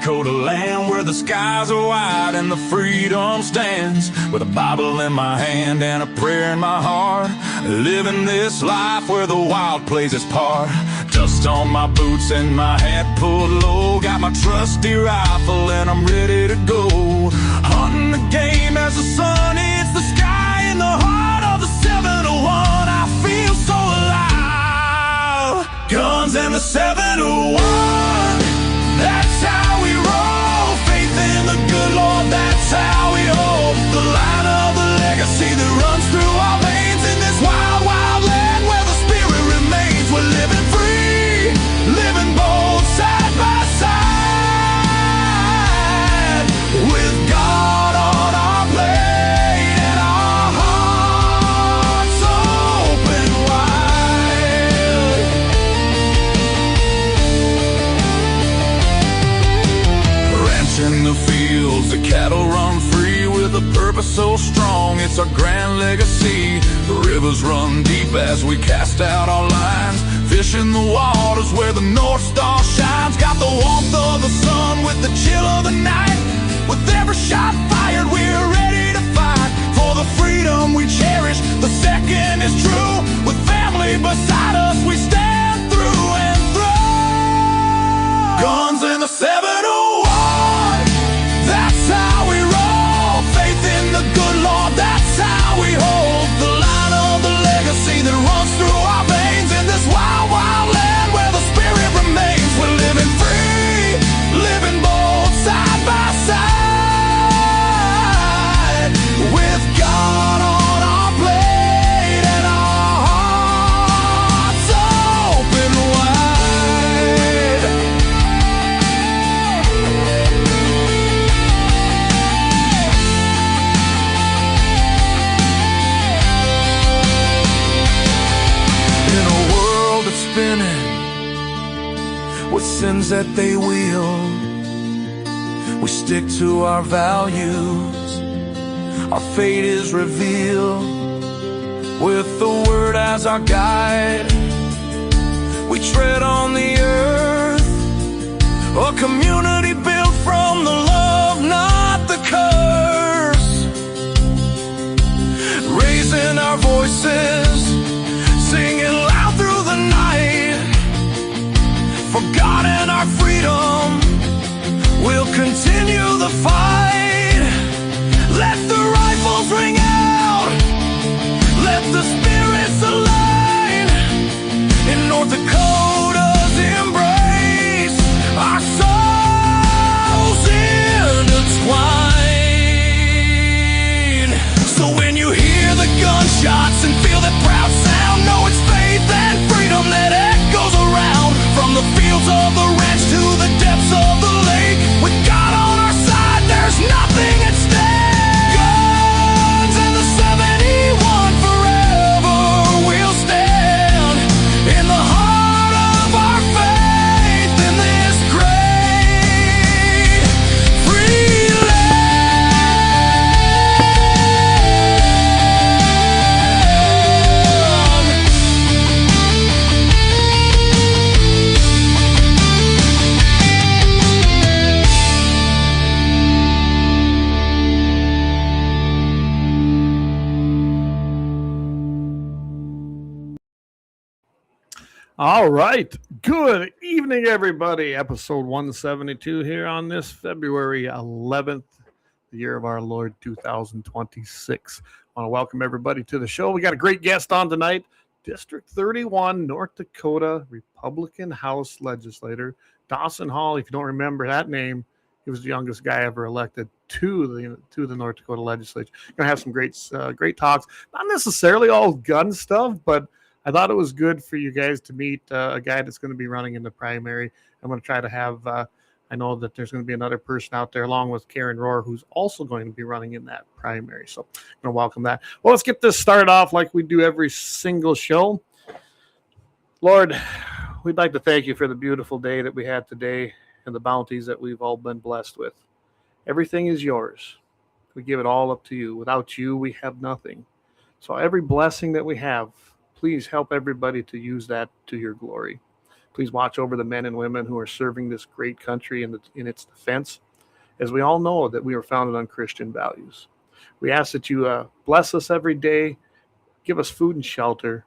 Dakota land where the skies are wide and the freedom stands. With a Bible in my hand and a prayer in my heart, living this life where the wild plays its part. Dust on my boots and my hat pulled low, got my trusty rifle and I'm ready to go. Hunting the game as the sun hits the sky, in the heart of the 701 I feel so alive. Guns and the 701, that's how we roll. Faith in the good Lord, that's how we hold the line of the legacy that runs through our veins. In this wild, wild land where the spirit remains, we're living free, living bold, side by side, with God on our plate and our hearts open wide. Ranch in the fields, the cattle run free with a purpose so strong, it's our grand legacy. The rivers run deep as we cast out our lines, fish in the waters where the North Star shines. Got the warmth of the sun with the chill of the night. With every shot fired, we're ready to fight for the freedom we cherish. The second is true. With family beside us, we stand through and through. Guns in the 701, that's how we roll. Faith in the good Lord, that's how we hold the line of the legacy that runs through our veins. In this wild, wild land where the spirit remains, we're living free, living bold, side by side, with God on our plate and our hearts open wide. In a world that's spinning with sins that they wield, we stick to our values, our fate is revealed. With the word as our guide, we tread on the earth, a community built from the love, not the curse. Raising our voices, singing loud through the night, for God and our freedom, we'll continue the fight. Let the rifles ring out, let the spirits align. In North Dakota's embrace, our souls intertwine. So when you hear the gunshots and feel that proud sound, know it's faith and freedom that echoes around. From the fields of the ranch to the depths of the lake, with God on our side, there's nothing at stake. Guns and the 71, forever we'll stand in the heart of our faith in this great free land. All right. Good evening, everybody. Episode 172 here on this February 11th, the year of our Lord 2026. I want to welcome everybody to the show. We got a great guest on tonight, District 31, North Dakota Republican House legislator, Dawson Hall. If you don't remember that name, he was the youngest guy ever elected to the North Dakota legislature. Going to have some great talks. Not necessarily all gun stuff, but I thought it was good for you guys to meet a guy that's going to be running in the primary. I'm going to try to have, I know that there's going to be another person out there along with Karen Rohr who's also going to be running in that primary. So I'm going to welcome that. Well, let's get this started off like we do every single show. Lord, we'd like to thank you for the beautiful day that we had today and the bounties that we've all been blessed with. Everything is yours. We give it all up to you. Without you, we have nothing. So every blessing that we have, please help everybody to use that to your glory. Please watch over the men and women who are serving this great country in its defense, as we all know that we are founded on Christian values. We ask that you bless us every day, give us food and shelter,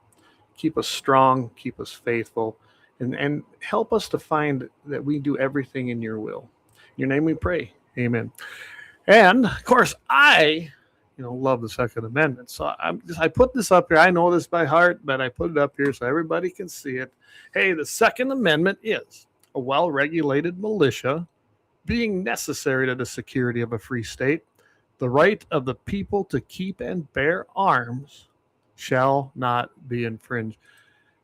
keep us strong, keep us faithful, and help us to find that we do everything in your will. In your name we pray. Amen. And of course, I love the Second Amendment. So I put this up here. I know this by heart, but I put it up here so everybody can see it. Hey, the Second Amendment is a well-regulated militia being necessary to the security of a free state. The right of the people to keep and bear arms shall not be infringed.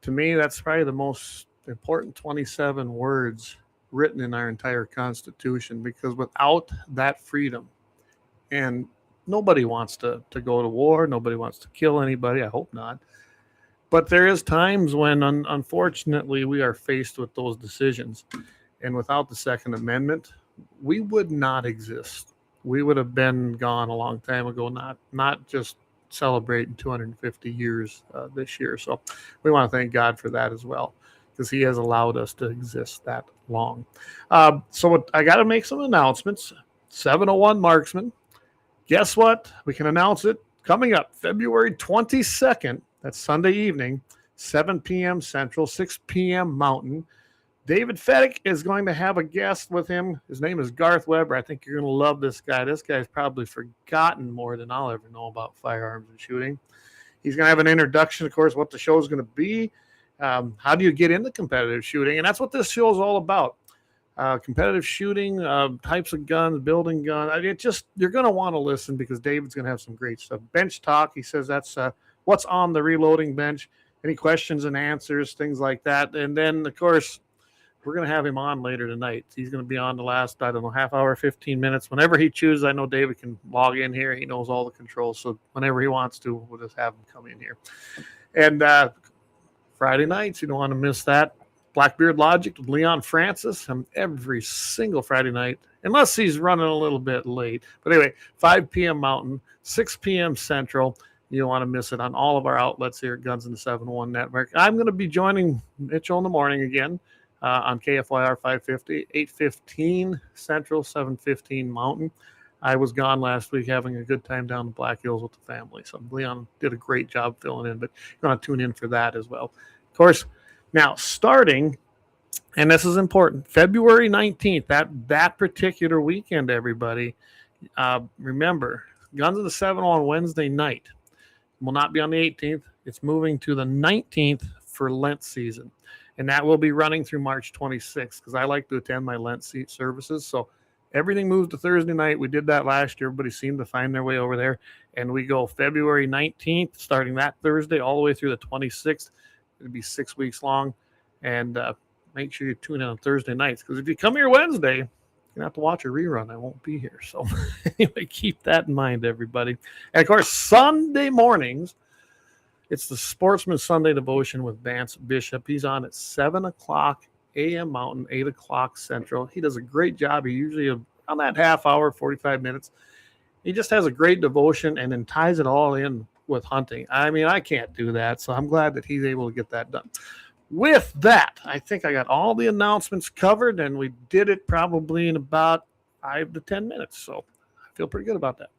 To me, that's probably the most important 27 words written in our entire Constitution, because without that freedom, and nobody wants to go to war, nobody wants to kill anybody, I hope not, but there is times when unfortunately we are faced with those decisions, and without the Second Amendment, we would not exist. We would have been gone a long time ago, not just celebrating 250 years this year. So we want to thank God for that as well, because he has allowed us to exist that long. So I got to make some announcements. 701 Marksman. Guess what? We can announce it coming up February 22nd. That's Sunday evening, 7 p.m. Central, 6 p.m. Mountain. David Fettick is going to have a guest with him. His name is Garth Weber. I think you're going to love this guy. This guy's probably forgotten more than I'll ever know about firearms and shooting. He's going to have an introduction, of course, what the show is going to be. How do you get into competitive shooting? And that's what this show is all about. Competitive shooting, types of guns, building guns. You're going to want to listen, because David's going to have some great stuff. Bench talk, he says that's what's on the reloading bench. Any questions and answers, things like that. And then, of course, we're going to have him on later tonight. He's going to be on the last, half hour, 15 minutes. Whenever he chooses, I know David can log in here. He knows all the controls. So whenever he wants to, we'll just have him come in here. And Friday nights, you don't want to miss that. Blackbeard Logic with Leon Francis every single Friday night, unless he's running a little bit late. But anyway, 5 p.m. Mountain, 6 p.m. Central. You don't want to miss it on all of our outlets here at Guns in the 701 Network. I'm going to be joining Mitchell in the morning again on KFYR 550, 8:15 Central, 7:15 Mountain. I was gone last week having a good time down in Black Hills with the family. So Leon did a great job filling in, but you're going to tune in for that as well. Of course, now starting, and this is important, February 19th, that particular weekend, everybody, remember, Guns of the 7 on Wednesday night will not be on the 18th. It's moving to the 19th for Lent season. And that will be running through March 26th, because I like to attend my Lent services. So everything moved to Thursday night. We did that last year. Everybody seemed to find their way over there. And we go February 19th, starting that Thursday, all the way through the 26th. It'll be 6 weeks long. And make sure you tune in on Thursday nights, because if you come here Wednesday, you're going to have to watch a rerun. I won't be here. So anyway, keep that in mind, everybody. And, of course, Sunday mornings, it's the Sportsman Sunday Devotion with Vance Bishop. He's on at 7 o'clock a.m. Mountain, 8 o'clock Central. He does a great job. He usually, on that half hour, 45 minutes, he just has a great devotion and then ties it all in with hunting. I mean, I can't do that, so I'm glad that he's able to get that done. With that, I think I got all the announcements covered, and we did it probably in about 5 to 10 minutes, so I feel pretty good about that.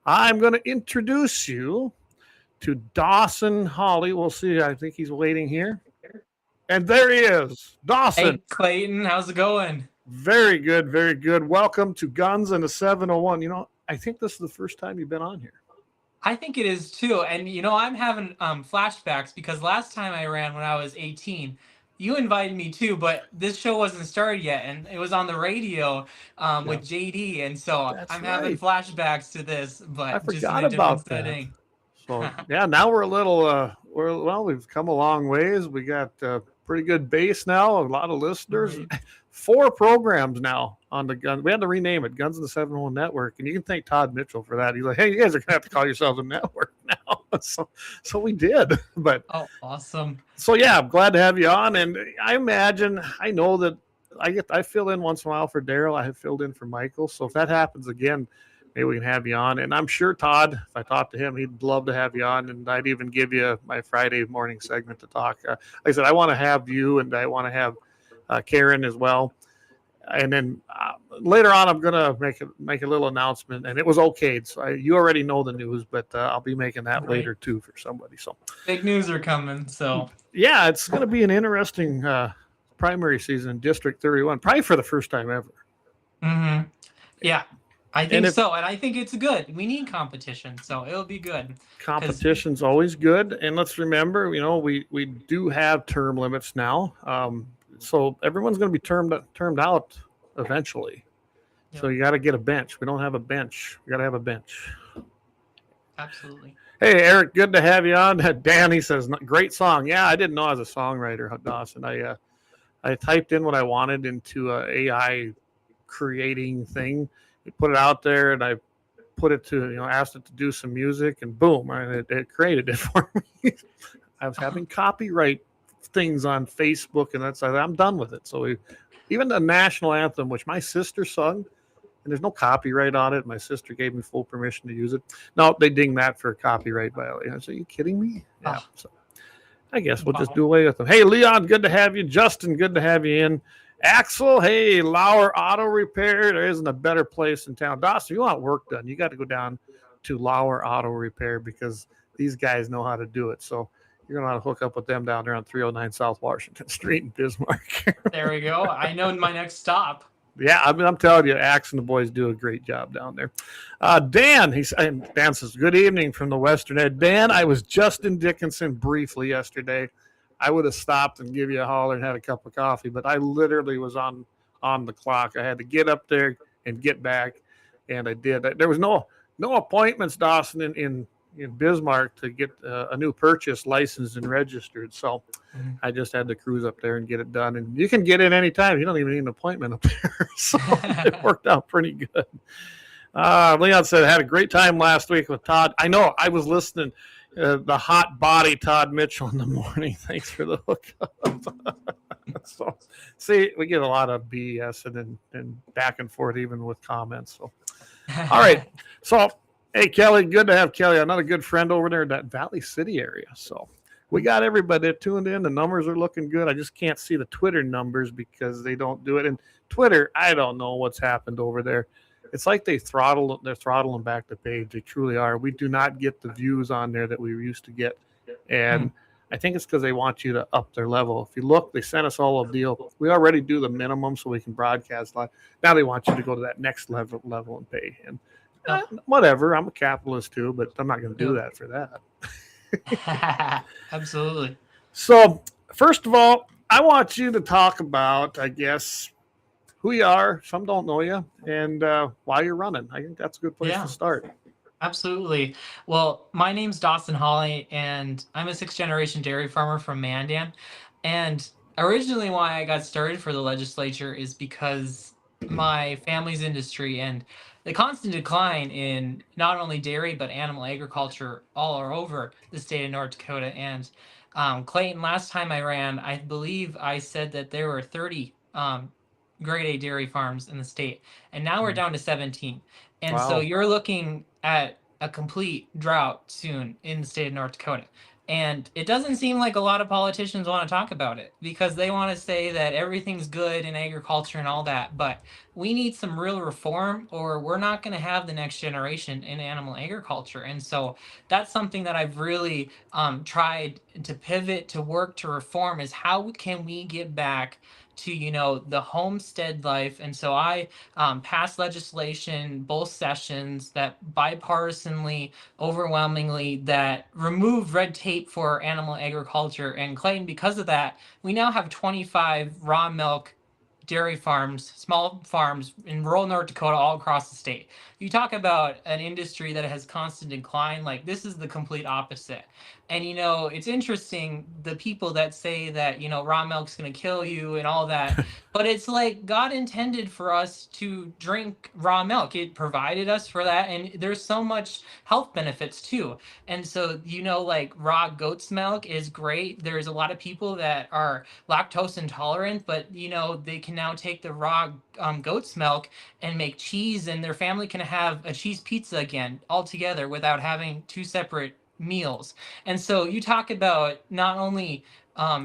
I'm going to introduce you to Dawson Hawley. We'll see. I think he's waiting here. And there he is. Dawson. Hey, Clayton. How's it going? Very good. Very good. Welcome to Guns in the 701. I think this is the first time you've been on here. I think it is too. And, I'm having flashbacks, because last time I ran when I was 18, you invited me too, but this show wasn't started yet. And it was on the radio with JD. And so I'm having flashbacks to this, but I just in forgot a different about setting. that. So, yeah, now we're a little, we've come a long ways. We got pretty good base now, a lot of listeners. Right. 4 programs now on the Guns. We had to rename it Guns in the 701 Network. And you can thank Todd Mitchell for that. He's like, hey, you guys are going to have to call yourselves a network now. So we did. But oh, awesome. So, yeah, I'm glad to have you on. And I know that I fill in once in a while for Daryl. I have filled in for Michael. So if that happens again, maybe we can have you on. And I'm sure Todd, if I talked to him, he'd love to have you on. And I'd even give you my Friday morning segment to talk. Like I said, I want to have you, and I want to have Karen as well. And then later on, I'm gonna make a little announcement, and it was okayed. So you already know the news, but I'll be making that later too for somebody. So big news are coming. So yeah, it's gonna be an interesting primary season in District 31, probably for the first time ever. Mm-hmm. Yeah, I think so, and I think it's good. We need competition, so it'll be good. Competition's always good, and let's remember, we do have term limits now. So everyone's going to be termed out eventually. Yep. So you got to get a bench. We don't have a bench. We got to have a bench. Absolutely. Hey, Eric, good to have you on. Dan, he says, great song. Yeah, I didn't know I was a songwriter, Dawson. I typed in what I wanted into a AI creating thing. We put it out there, and I put it to, asked it to do some music, and boom, it created it for me. I was having copyright things on Facebook, and I'm done with it. So even the national anthem, which my sister sung, and there's no copyright on it. My sister gave me full permission to use it. No, they ding that for copyright violation. I said, are you kidding me? Yeah. So I guess we'll just do away with them. Hey, Leon, good to have you. Justin, good to have you in. Axel, hey, Lauer Auto Repair. There isn't a better place in town. Dawson, you want work done, you got to go down to Lauer Auto Repair because these guys know how to do it. So you're going to want to hook up with them down there on 309 South Washington Street in Bismarck. There we go. I know my next stop. Yeah, I'm telling you, Axe and the boys do a great job down there. Dan says, good evening from the Western Ed. Dan, I was just in Dickinson briefly yesterday. I would have stopped and give you a holler and had a cup of coffee, but I literally was on the clock. I had to get up there and get back, and I did. There was no appointments, Dawson, in Bismarck to get a new purchase licensed and registered. So I just had to cruise up there and get it done. And you can get in anytime. You don't even need an appointment up there. So it worked out pretty good. Leon said, I had a great time last week with Todd. I know, I was listening the hot body Todd Mitchell in the morning. Thanks for the hookup. So see, we get a lot of BS and back and forth even with comments. So all right. So hey, Kelly, good to have Kelly, another good friend over there in that Valley City area. So we got everybody tuned in. The numbers are looking good. I just can't see the Twitter numbers because they don't do it. And Twitter, I don't know what's happened over there. It's like they're throttling back the page. They truly are. We do not get the views on there that we used to get. And I think it's because they want you to up their level. If you look, they sent us all a deal. We already do the minimum so we can broadcast live. Now they want you to go to that next level and pay. And whatever, I'm a capitalist too, but I'm not going to do that for that. Absolutely. So first of all, I want you to talk about, I guess, who you are. Some don't know you, and why you're running. I think that's a good place to start. Absolutely. Well, my name's Dawson Hawley, and I'm a sixth-generation dairy farmer from Mandan. And originally why I got started for the legislature is because my family's industry and the constant decline in not only dairy but animal agriculture all over the state of North Dakota. And Clayton, last time I ran, I believe I said that there were 30 grade A dairy farms in the state, and now we're down to 17. And so you're looking at a complete drought soon in the state of North Dakota. And it doesn't seem like a lot of politicians want to talk about it because they want to say that everything's good in agriculture and all that. But we need some real reform or we're not going to have the next generation in animal agriculture. And so that's something that I've really tried to pivot to work to reform is how can we get back to, the homestead life. And so I passed legislation, both sessions, that bipartisanly, overwhelmingly, that removed red tape for animal agriculture. And Clayton, because of that, we now have 25 raw milk dairy farms, small farms in rural North Dakota all across the state. You talk about an industry that has constant decline, like this is the complete opposite. And, it's interesting, the people that say that, raw milk's going to kill you and all that, but it's like God intended for us to drink raw milk. It provided us for that. And there's so much health benefits too. And so, like raw goat's milk is great. There's a lot of people that are lactose intolerant, but, they can now take the raw goat's milk and make cheese, and their family can have a cheese pizza again all together without having two separate meals. And so you talk about not only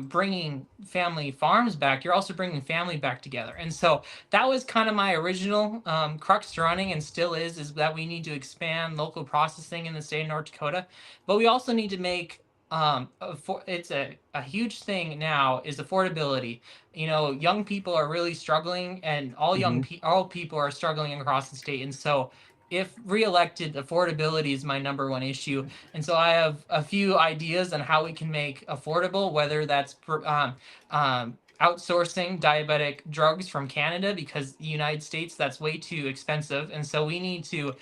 bringing family farms back, you're also bringing family back together. And so that was kind of my original crux to running, and still is that we need to expand local processing in the state of North Dakota. But we also need to make it's a huge thing now is affordability. You know, young people are really struggling, and all people are struggling across the state. And so if reelected, affordability is my number one issue. And so I have a few ideas on how we can make affordable, whether that's outsourcing diabetic drugs from Canada, because the United States, that's way too expensive. And so we need to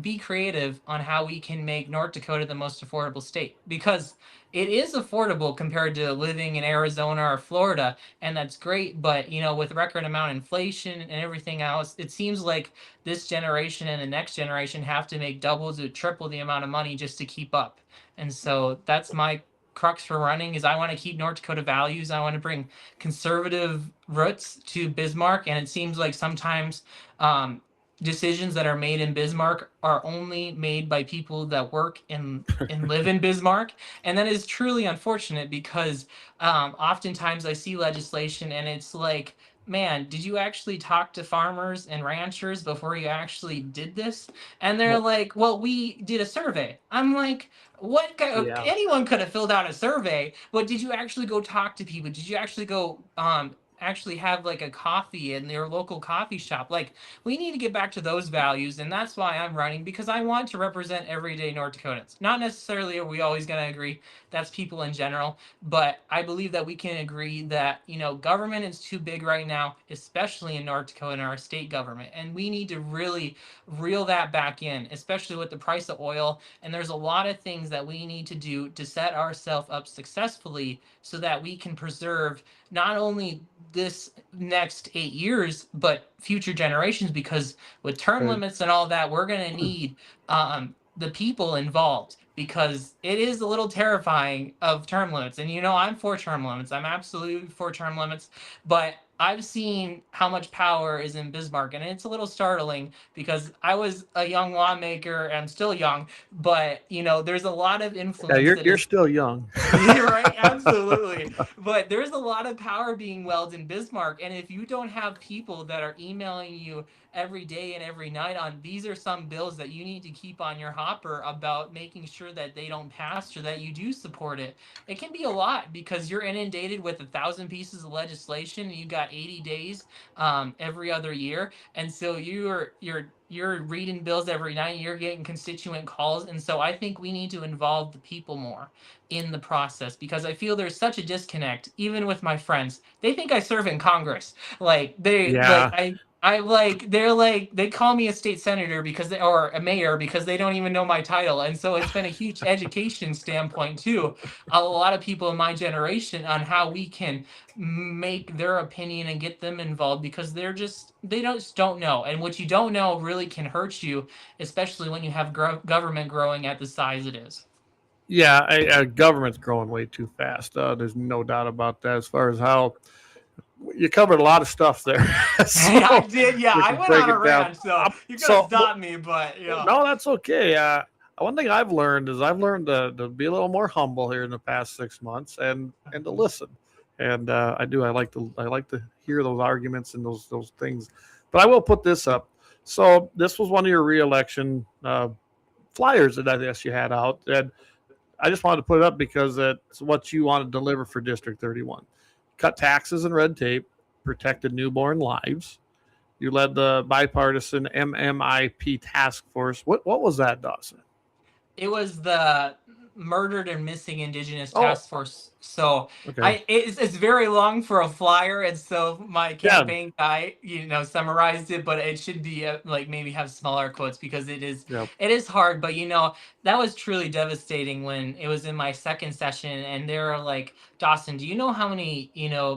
be creative on how we can make North Dakota the most affordable state, because it is affordable compared to living in Arizona or Florida, and that's great. But you know, with record amount of inflation and everything else, it seems like this generation and the next generation have to make double to triple the amount of money just to keep up. And so that's my crux for running, is I want to keep North Dakota values. I want to bring conservative roots to Bismarck, and it seems like sometimes decisions that are made in Bismarck are only made by people that work and live in Bismarck. And that is truly unfortunate, because oftentimes I see legislation and it's like, man, did you actually talk to farmers and ranchers before you actually did this? And they're like, well, we did a survey. I'm like, what? Yeah. Anyone could have filled out a survey, but did you actually go talk to people? Did you actually go actually have like a coffee in your local coffee shop? Like, we need to get back to those values, and that's why I'm running, because I want to represent everyday North Dakotans. Not necessarily are we always going to agree, that's people in general, but I believe that we can agree that, you know, government is too big right now, especially in North Dakota, our state government, and we need to really reel that back in, especially with the price of oil. And there's a lot of things that we need to do to set ourselves up successfully so that we can preserve not only this next 8 years, but future generations, because with term limits and all that, we're going to need the people involved, because it is a little terrifying of term limits. And you know, I'm for term limits. I'm absolutely for term limits, but I've seen how much power is in Bismarck, and it's a little startling, because I was a young lawmaker, and I'm still young, but you know, there's a lot of influence. Yeah, you're still young. You're right, absolutely. But there's a lot of power being wielded in Bismarck, and if you don't have people that are emailing you every day and every night on, these are some bills that you need to keep on your hopper about making sure that they don't pass, or that you do support it, it can be a lot, because you're inundated with 1,000 pieces of legislation, and you got 80 days every other year. And so you're reading bills every night, you're getting constituent calls. And so I think we need to involve the people more in the process, because I feel there's such a disconnect. Even with my friends, they think I serve in Congress. Like I like, they're like, they call me a state senator because they, or a mayor, because they don't even know my title. And so it's been a huge education standpoint too, a lot of people in my generation, on how we can make their opinion and get them involved, because they just don't know. And what you don't know really can hurt you, especially when you have government growing at the size it is. Yeah, government's growing way too fast. There's no doubt about that. As far as how you covered a lot of stuff there. So I did, yeah. I went on a rant, so you could have stopped me, but yeah. No, that's okay. One thing I've learned is to be a little more humble here in the past 6 months, and to listen. And I like to hear those arguments and those things. But I will put this up. So this was one of your reelection flyers that I guess you had out, and I just wanted to put it up because it's what you want to deliver for District 31. Cut taxes and red tape, protected newborn lives. You led the bipartisan MMIP task force. What was that, Dawson? It was the Murdered and Missing Indigenous Task Force. So okay. It's very long for a flyer, and so my campaign guy, summarized it, but it should be like maybe have smaller quotes, because it is hard. But that was truly devastating when it was in my second session, and they were like, Dawson, do you know how many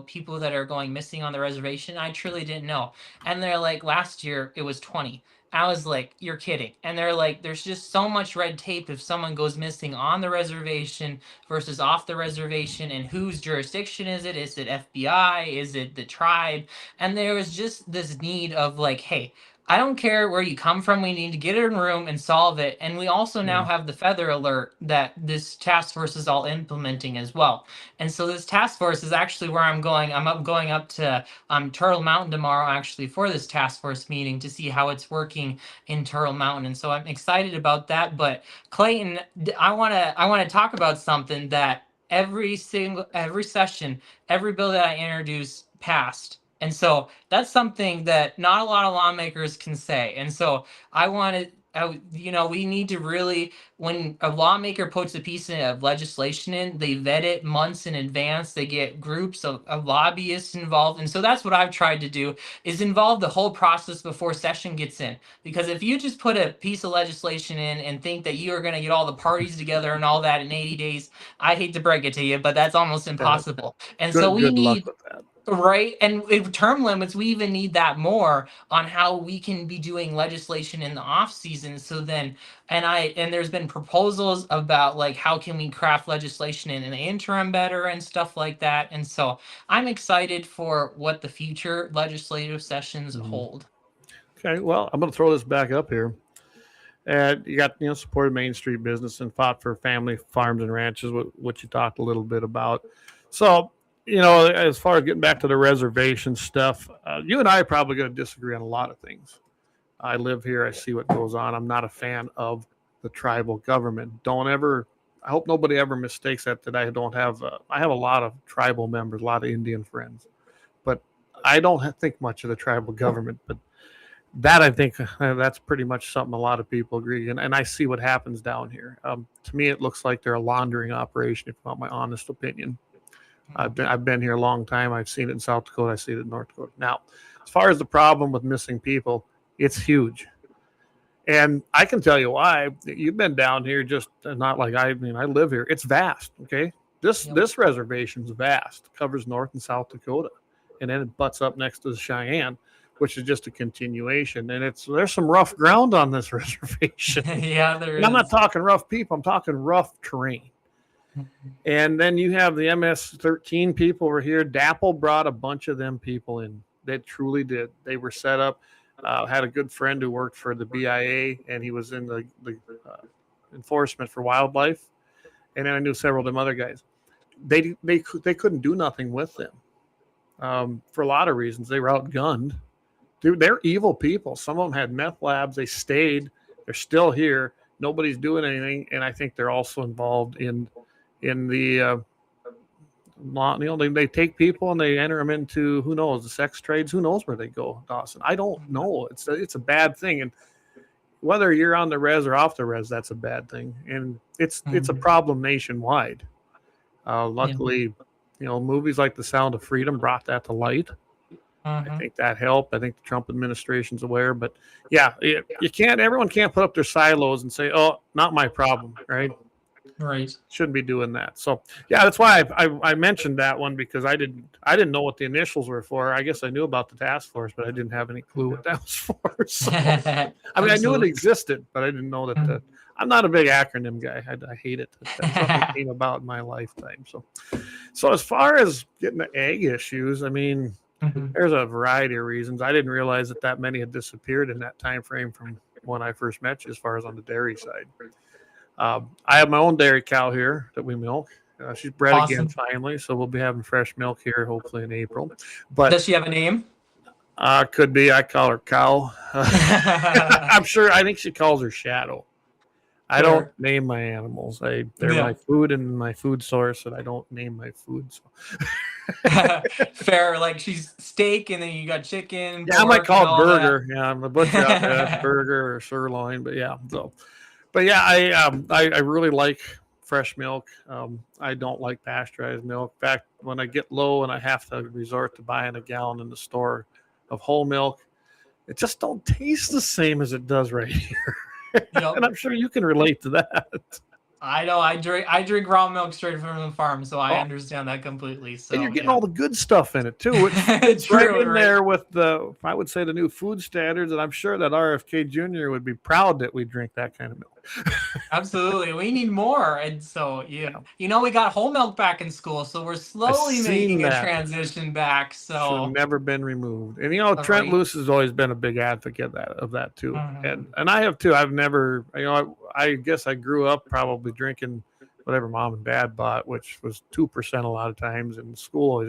people that are going missing on the reservation? I truly didn't know. And they're like, last year it was 20. I was like, you're kidding. And they're like, there's just so much red tape if someone goes missing on the reservation versus off the reservation, and whose jurisdiction is it? Is it FBI? Is it the tribe? And there was just this need of like, hey, I don't care where you come from. We need to get in a room and solve it. And we also now have the feather alert that this task force is all implementing as well. And so this task force is actually where I'm going. I'm going up to Turtle Mountain tomorrow actually for this task force meeting to see how it's working in Turtle Mountain. And so I'm excited about that. But Clayton, I wanna talk about something that every session, every bill that I introduce passed. And so that's something that not a lot of lawmakers can say. And so I wanted, we need to really, when a lawmaker puts a piece of legislation in, they vet it months in advance. They get groups of lobbyists involved. And so that's what I've tried to do, is involve the whole process before session gets in. Because if you just put a piece of legislation in and think that you are going to get all the parties together and all that in 80 days, I hate to break it to you, but that's almost impossible. And so we need... Luck with that. Right. And with term limits, we even need that more on how we can be doing legislation in the off season. So then, and there's been proposals about like, how can we craft legislation in the interim better and stuff like that. And so I'm excited for what the future legislative sessions hold. Okay. Well, I'm going to throw this back up here. And you got, supported Main Street business and fought for family farms and ranches, what you talked a little bit about. So, as far as getting back to the reservation stuff, you and I are probably going to disagree on a lot of things. I live here. I see what goes on. I'm not a fan of the tribal government. I hope nobody ever mistakes that I don't have, I have a lot of tribal members, a lot of Indian friends, but I don't think much of the tribal government. But that, I think that's pretty much something a lot of people agree. And I see what happens down here. To me, it looks like they're a laundering operation, if you want my honest opinion. I've been here a long time. I've seen it in South Dakota. I see it in North Dakota. Now, as far as the problem with missing people, it's huge. And I can tell you why. You've been down here, just not like I live here. It's vast, okay? This reservation's vast. It covers North and South Dakota. And then it butts up next to the Cheyenne, which is just a continuation. And there's some rough ground on this reservation. Yeah, there is. I'm not talking rough people. I'm talking rough terrain. And then you have the MS-13 people over here. DAPL brought a bunch of them people in. They truly did. They were set up. Had a good friend who worked for the BIA, and he was in the enforcement for wildlife. And then I knew several of them other guys. They couldn't do nothing with them for a lot of reasons. They were outgunned. Dude, they're evil people. Some of them had meth labs. They stayed. They're still here. Nobody's doing anything, and I think they're also involved in the they take people and they enter them into, who knows, the sex trades. Who knows where they go, Dawson? I don't know. It's a bad thing, and whether you're on the res or off the res, that's a bad thing, and it's a problem nationwide. Luckily, movies like The Sound of Freedom brought that to light. I think that helped. I think the Trump administration's aware, but yeah, everyone can't put up their silos and say, "Oh, not my problem," right? Right. Shouldn't be doing that. So yeah, that's why I mentioned that one, because I didn't know what the initials were for. I guess I knew about the task force, but I didn't have any clue what that was for. So, I knew it existed, but I didn't know that. I'm not a big acronym guy. I hate it. That's something that came about in my lifetime. So as far as getting the egg issues, there's a variety of reasons. I didn't realize that many had disappeared in that time frame from when I first met you, as far as on the dairy side. I have my own dairy cow here that we milk. She's bred again finally, so we'll be having fresh milk here hopefully in April. But does she have a name? Could be. I call her Cow. I'm sure. I think she calls her Shadow. I don't name my animals. They're my food and my food source, and I don't name my food. So. Fair. Like she's steak, and then you got chicken. Yeah, I might call it burger. That. Yeah, I'm a butcher out there. Burger or sirloin, but yeah. So. But yeah, I really like fresh milk. I don't like pasteurized milk. In fact, when I get low and I have to resort to buying a gallon in the store of whole milk, it just don't taste the same as it does right here. And I'm sure you can relate to that. I know. I drink raw milk straight from the farm, so I understand that completely. So and you're getting all the good stuff in it too. It's true, right in there with I would say, the new food standards, and I'm sure that RFK Jr. would be proud that we drink that kind of milk. Absolutely. We need more. And so, we got whole milk back in school. So we're slowly making a transition back. Should have So, never been removed. And, Trent right. Luce has always been a big advocate of that too. Mhm. And I have too. I've never, I guess I grew up probably drinking whatever mom and dad bought, which was 2% a lot of times. In school,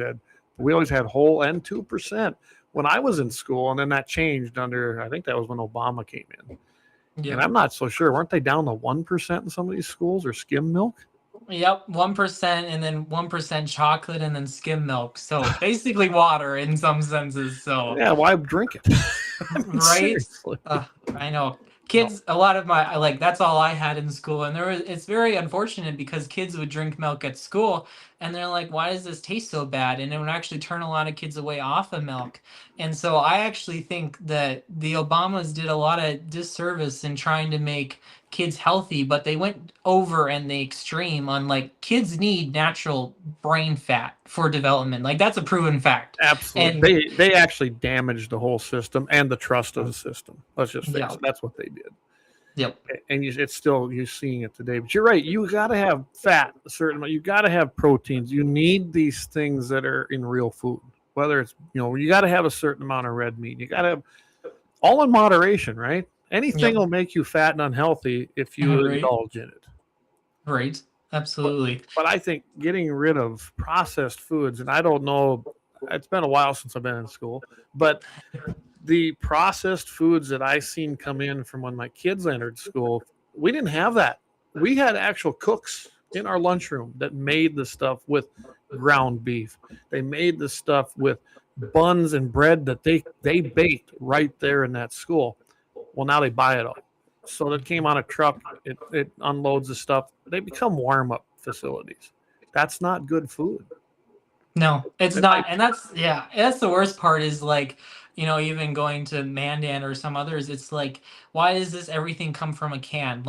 we always had whole and 2% when I was in school. And then that changed I think that was when Obama came in. Yep. And I'm not so sure. Weren't they down to 1% in some of these schools, or skim milk? Yep, 1% and then 1% chocolate and then skim milk. So basically water in some senses. So yeah, why drink it? right? I know. Kids, a lot of that's all I had in school. And it's very unfortunate because kids would drink milk at school and they're like, why does this taste so bad? And it would actually turn a lot of kids away off of milk. And so I actually think that the Obamas did a lot of disservice in trying to make kids healthy, but they went over and the extreme on kids need natural brain fat for development. That's a proven fact. Absolutely. And they actually damaged the whole system and the trust of the system. Let's just face it. That's what they did. Yep. And it's still, you're seeing it today. But you're right. You got to have fat, a certain amount. You got to have proteins. You need these things that are in real food. Whether it's, you got to have a certain amount of red meat. You got to have all in moderation, right? Anything will make you fat and unhealthy if you indulge in it. Right. Absolutely. But I think getting rid of processed foods, and I don't know, it's been a while since I've been in school, but the processed foods that I seen come in from when my kids entered school, we didn't have that. We had actual cooks in our lunchroom that made the stuff with ground beef. They made the stuff with buns and bread that they baked right there in that school. Well, now they buy it all. So it came on a truck. It unloads the stuff. They become warm-up facilities. That's not good food. No, it's not. And that's the worst part is even going to Mandan or some others, it's why does this everything come from a can?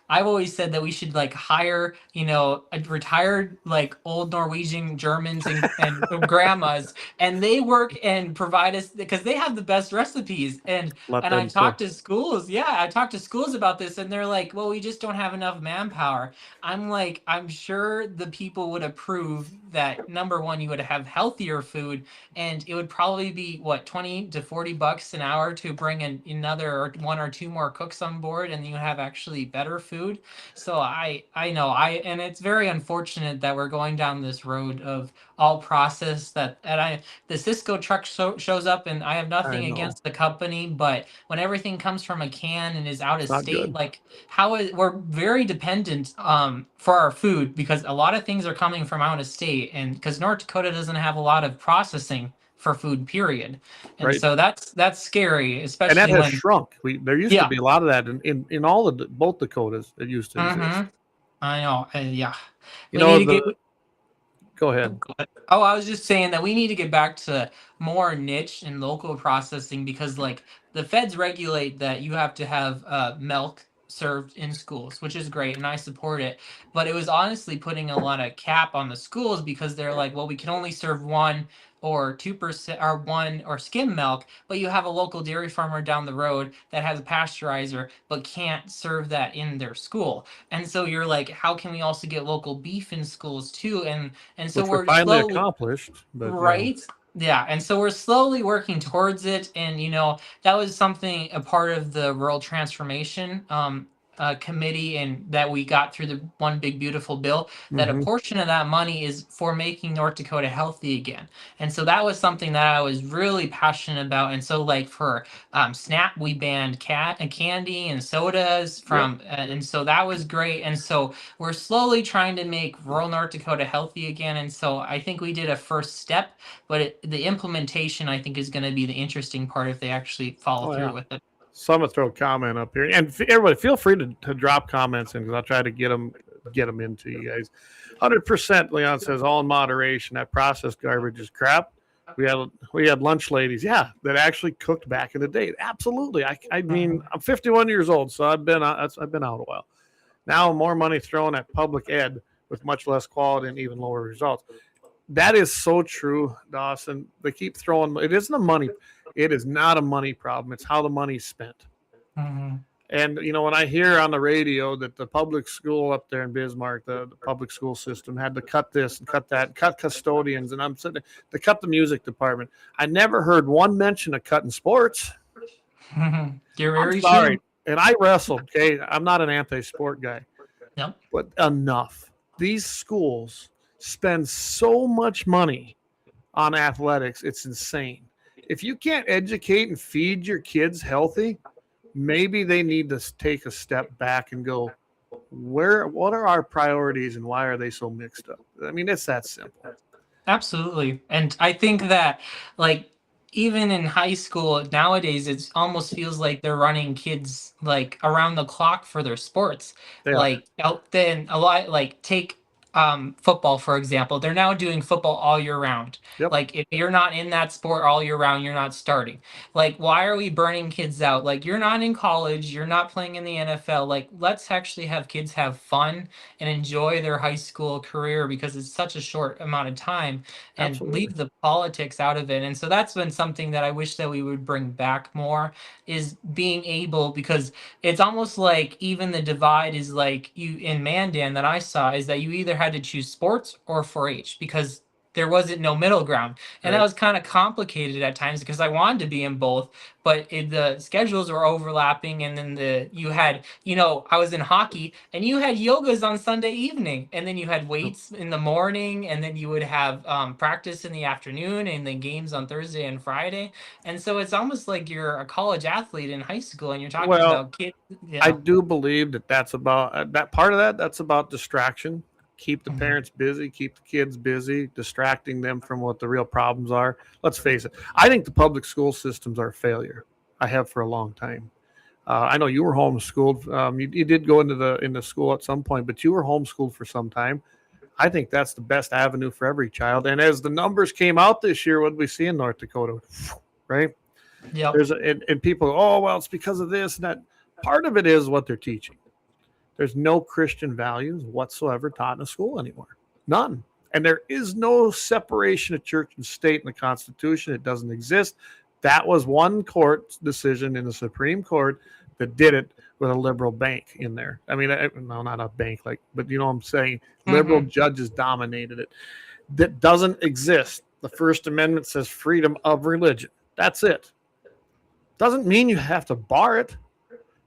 I've always said that we should hire, a retired old Norwegian Germans and grandmas, and they work and provide us because they have the best recipes. And I talked to schools. Yeah, I talked to schools about this, and they're like, well, we just don't have enough manpower. I'm sure the people would approve that. Number one, you would have healthier food, and it would probably be what, $20 to $40 an hour to bring in another one or two more cooks on board, and you have actually better food. So I know and it's very unfortunate that we're going down this road of all processed. The Cisco truck shows up, and I have nothing against the company, but when everything comes from a can and is out of state, we're very dependent for our food because a lot of things are coming from out of state, and because North Dakota doesn't have a lot of processing for food, period. And so that's scary, especially and that has shrunk. There used to be a lot of that in all of both Dakotas. It used to exist. I know. Go ahead. Oh, I was just saying that we need to get back to more niche and local processing because the feds regulate that you have to have milk served in schools, which is great, and I support it. But it was honestly putting a lot of cap on the schools because they're like, well, we can only serve 1 or 2% or 1 or skim milk, but you have a local dairy farmer down the road that has a pasteurizer but can't serve that in their school. And so you're like, how can we also get local beef in schools too? And so which we're finally accomplished, but right. Yeah, and so we're slowly working towards it, and that was a part of the rural transformation committee, and that we got through the One Big Beautiful Bill, that a portion of that money is for making North Dakota healthy again. And so that was something that I was really passionate about. And so for SNAP, we banned candy and sodas from, and so that was great. And so we're slowly trying to make rural North Dakota healthy again. And so I think we did a first step, but the implementation, I think, is going to be the interesting part if they actually follow through with it. So I'm gonna throw a comment up here, and everybody feel free to drop comments in because I'll try to get them into you guys. 100%. Leon says all in moderation. That processed garbage is crap. We had lunch ladies, that actually cooked back in the day. Absolutely. I mean, I'm 51 years old, so I've been out a while. Now more money thrown at public ed with much less quality and even lower results. That is so true, Dawson. They keep throwing. It isn't a money. It is not a money problem. It's how the money's spent. And, when I hear on the radio that the public school up there in Bismarck, the public school system had to cut this and cut that, cut custodians, and I'm sitting there, to cut the music department. I never heard one mention of cutting sports. You're I'm very sorry. true. And I wrestled, okay? I'm not an anti-sport guy. Yep. But enough. These schools spend so much money on athletics, it's insane. If you can't educate and feed your kids healthy, maybe they need to take a step back and go, what are our priorities and why are they so mixed up? I mean, it's that simple. Absolutely. And I think that, like, even in high school nowadays, it almost feels like they're running kids like around the clock for their sports. They are. Like out then a lot, like take football for example. They're now doing football all year round. Yep. Like if you're not in that sport all year round, you're not starting. Like why are we burning kids out? Like you're not in college, you're not playing in the NFL. Like let's actually have kids have fun and enjoy their high school career because it's such a short amount of time, and Absolutely. leave the politics out of it. And so that's been something that I wish that we would bring back more, is being able, because it's almost like even the divide is like you in Mandan that I saw is that you either had to choose sports or 4-H because there wasn't no middle ground. And that Right. was kind of complicated at times because I wanted to be in both, but the schedules were overlapping. And then you had, I was in hockey and you had yogas on Sunday evening, and then you had weights in the morning, and then you would have practice in the afternoon, and then games on Thursday and Friday. And so it's almost like you're a college athlete in high school and you're talking about kids. I do believe that's about that part of that's about distraction. Keep the Mhm. parents busy, keep the kids busy, distracting them from what the real problems are. Let's face it. I think the public school systems are a failure. I have for a long time. I know you were homeschooled. You did go into school at some point, but you were homeschooled for some time. I think that's the best avenue for every child. And as the numbers came out this year, what did we see in North Dakota? Right? Yep. And people, oh, well, it's because of this and that. Part of it is what they're teaching. There's no Christian values whatsoever taught in a school anymore. None. And there is no separation of church and state in the Constitution. It doesn't exist. That was one court decision in the Supreme Court that did it with a liberal bank in there. I mean, no, not a bank, but you know what I'm saying? Liberal judges dominated it. That doesn't exist. The First Amendment says freedom of religion. That's it. Doesn't mean you have to bar it.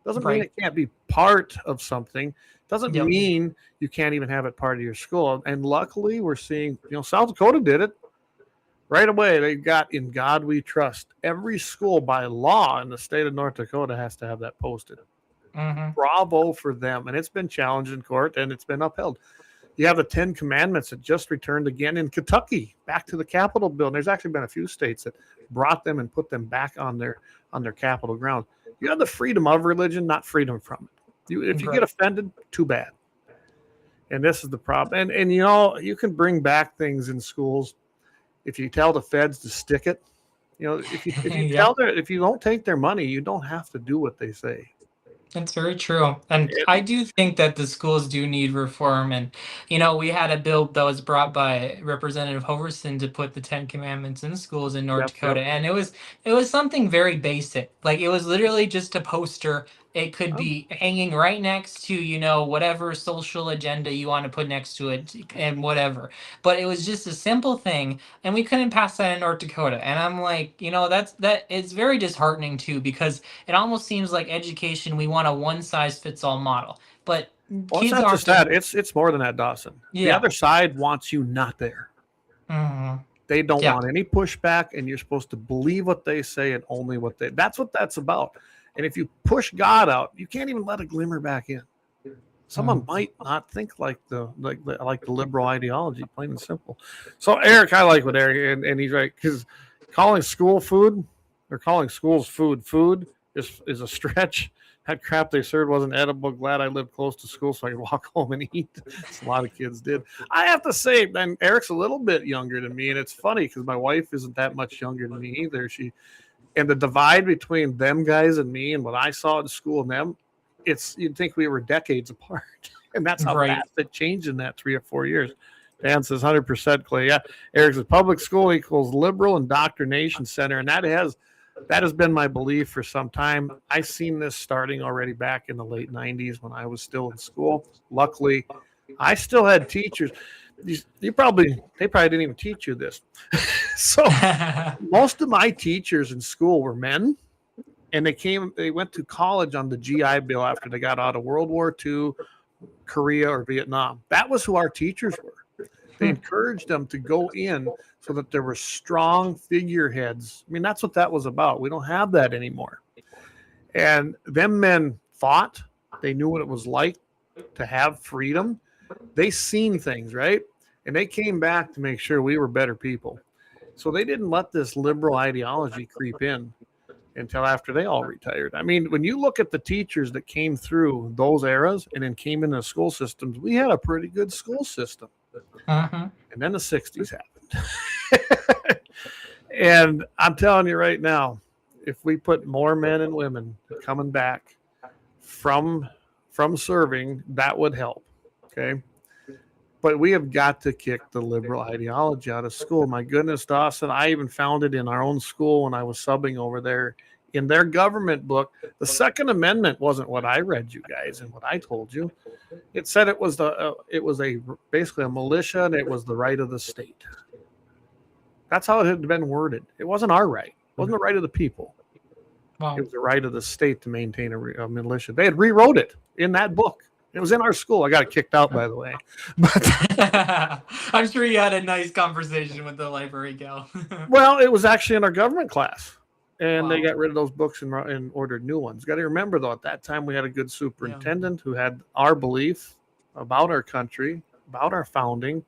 Doesn't mean it can't be part of something. Doesn't mean you can't even have it part of your school. And luckily, we're seeing, South Dakota did it right away. They got In God We Trust. Every school by law in the state of North Dakota has to have that posted. Bravo for them. And it's been challenged in court and it's been upheld. You have the 10 Commandments that just returned again in Kentucky, back to the Capitol building. There's actually been a few states that brought them and put them back on their Capitol ground. You have the freedom of religion, not freedom from it. If you get offended, too bad. And this is the problem. And you can bring back things in schools if you tell the feds to stick it. If you don't take their money, you don't have to do what they say. That's very true. And I do think that the schools do need reform. And, we had a bill that was brought by Representative Hoverson to put the 10 Commandments in schools in North Dakota. And it was something very basic. Like it was literally just a poster. It could be hanging right next to, whatever social agenda you want to put next to it and whatever. But it was just a simple thing. And we couldn't pass that in North Dakota. And I'm like, it's very disheartening too, because it almost seems like education, we want a one size fits all model. But kids it's not just that. It's more than that, Dawson. Yeah. The other side wants you not there. They don't want any pushback, and you're supposed to believe what they say and only what that's what that's about. And if you push God out, you can't even let a glimmer back in. Someone might not think like the liberal ideology, plain and simple. So Eric, I like what Eric and he's right, because calling school food or calling schools food is a stretch. That crap they served wasn't edible. Glad I lived close to school so I could walk home and eat. A lot of kids did. I have to say, and Eric's a little bit younger than me, and it's funny because my wife isn't that much younger than me either. And the divide between them guys and me and what I saw in school and them, you'd think we were decades apart. And that's how fast it changed in that 3 or 4 years. Dan says 100% Clay. Yeah. Eric says public school equals liberal indoctrination center. And that has That has been my belief for some time. I seen this starting already back in the late 90s when I was still in school. Luckily, I still had teachers. They probably didn't even teach you this. So most of my teachers in school were men, and they went to college on the GI Bill after they got out of World War II, Korea, or Vietnam. That was who our teachers were. They encouraged them to go in so that there were strong figureheads. I mean, that's what that was about. We don't have that anymore. And them men fought. They knew what it was like to have freedom. They seen things, right? And they came back to make sure we were better people. So they didn't let this liberal ideology creep in until after they all retired. I mean, when you look at the teachers that came through those eras and then came into school systems, we had a pretty good school system. And then the 60s happened. And I'm telling you right now, if we put more men and women coming back from serving, that would help. Okay. But we have got to kick the liberal ideology out of school. My goodness, Dawson, I even found it in our own school when I was subbing over there. In their government book, the Second Amendment wasn't what I read you guys and what I told you. It said it was basically a militia, and it was the right of the state. That's how it had been worded. It wasn't our right. It wasn't the right of the people. Wow. It was the right of the state to maintain a militia. They had rewrote it in that book. It was in our school. I got it kicked out, by the way. But I'm sure you had a nice conversation with the library gal. Well, it was actually in our government class. And They got rid of those books and ordered new ones. Got to remember, though, at that time we had a good superintendent who had our belief about our country, about our founding,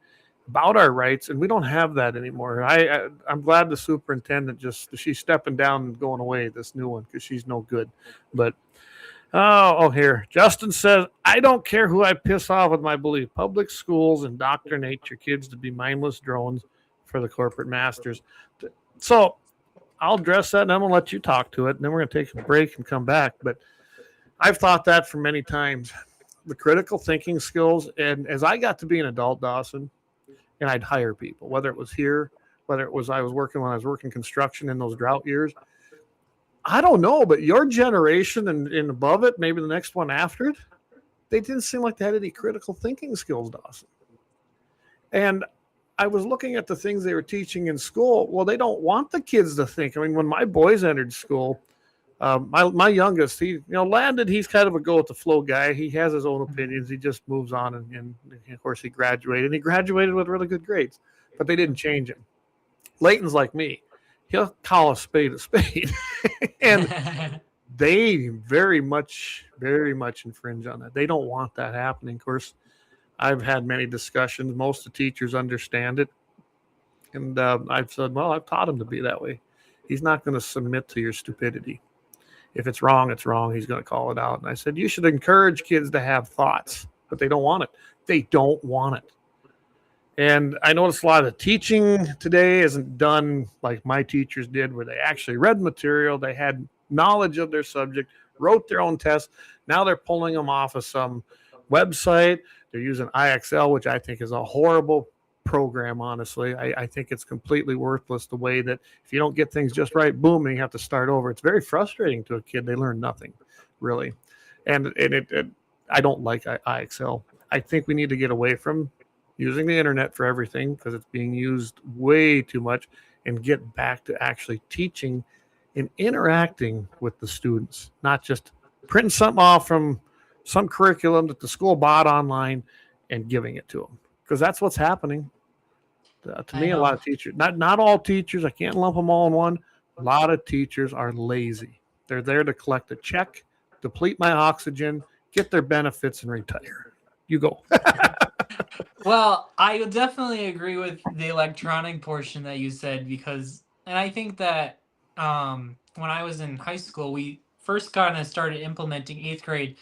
about our rights, and we don't have that anymore. I'm glad the superintendent she's stepping down and going away, this new one, because she's no good. But here. Justin says, I don't care who I piss off with my belief. Public schools indoctrinate your kids to be mindless drones for the corporate masters. So I'll address that, and I'm going to let you talk to it, and then we're going to take a break and come back. But I've thought that for many times. The critical thinking skills, and as I got to be an adult, Dawson, and I'd hire people, whether it was here, whether it was when I was working construction in those drought years. I don't know, but your generation and above it, maybe the next one after it, they didn't seem like they had any critical thinking skills, Dawson. And I was looking at the things they were teaching in school. Well, they don't want the kids to think. I mean, when my boys entered school, my youngest, Landon, he's kind of a go with the flow guy. He has his own opinions. He just moves on, and of course he graduated. And he graduated with really good grades, but they didn't change him. Layton's like me. He'll call a spade, and they very much infringe on that. They don't want that happening. Of course, I've had many discussions. Most of the teachers understand it, and I've said, well, I've taught him to be that way. He's not going to submit to your stupidity. If it's wrong, it's wrong. He's going to call it out. And I said, you should encourage kids to have thoughts, but they don't want it. They don't want it. And I noticed a lot of the teaching today isn't done like my teachers did, where they actually read material, they had knowledge of their subject, wrote their own tests. Now they're pulling them off of some website. They're using IXL, which I think is a horrible program, honestly. I think it's completely worthless, the way that if you don't get things just right, boom, and you have to start over. It's very frustrating to a kid. They learn nothing, really. And I don't like IXL. I think we need to get away from using the internet for everything, because it's being used way too much, and get back to actually teaching and interacting with the students, not just printing something off from some curriculum that the school bought online and giving it to them, because that's what's happening. To me, a lot of teachers, not all teachers, I can't lump them all in one. A lot of teachers are lazy. They're there to collect a check, deplete my oxygen, get their benefits, and retire. You go. Well, I would definitely agree with the electronic portion that you said, and I think that when I was in high school, we first kind of started implementing 8th grade,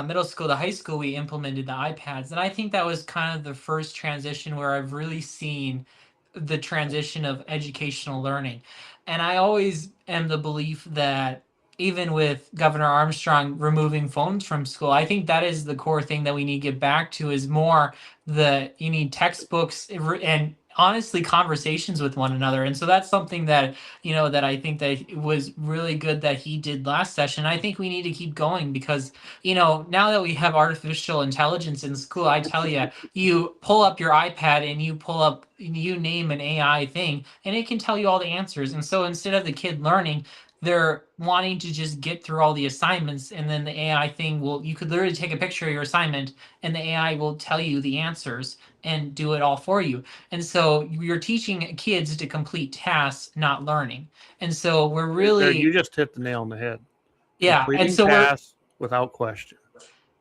middle school to high school, we implemented the iPads. And I think that was kind of the first transition where I've really seen the transition of educational learning. And I always am the belief that even with Governor Armstrong removing phones from school, I think that is the core thing that we need to get back to, is more you need textbooks and honestly conversations with one another. And so that's something that, that I think that it was really good that he did last session. I think we need to keep going because, now that we have artificial intelligence in school, I tell you, you pull up your iPad and you name an AI thing and it can tell you all the answers. And so instead of the kid learning, they're wanting to just get through all the assignments, and then the AI thing you could literally take a picture of your assignment and the AI will tell you the answers and do it all for you. And so you're teaching kids to complete tasks, not learning. And so we're You really, just hit the nail on the head. yeah. And Completing so tasks without question.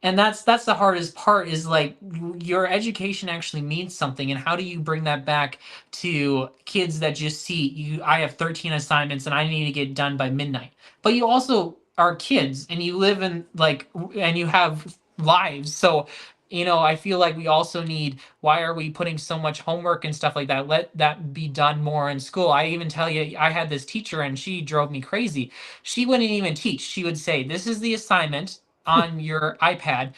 and that's the hardest part is like your education actually means something, and how do you bring that back to kids that just see I have 13 assignments and I need to get done by midnight, but you also are kids and you live in and you have lives. So I feel like we also need, why are we putting so much homework and stuff like that? Let that be done more in school. I even tell you, I had this teacher and she drove me crazy. She wouldn't even teach. She would say, this is the assignment on your iPad,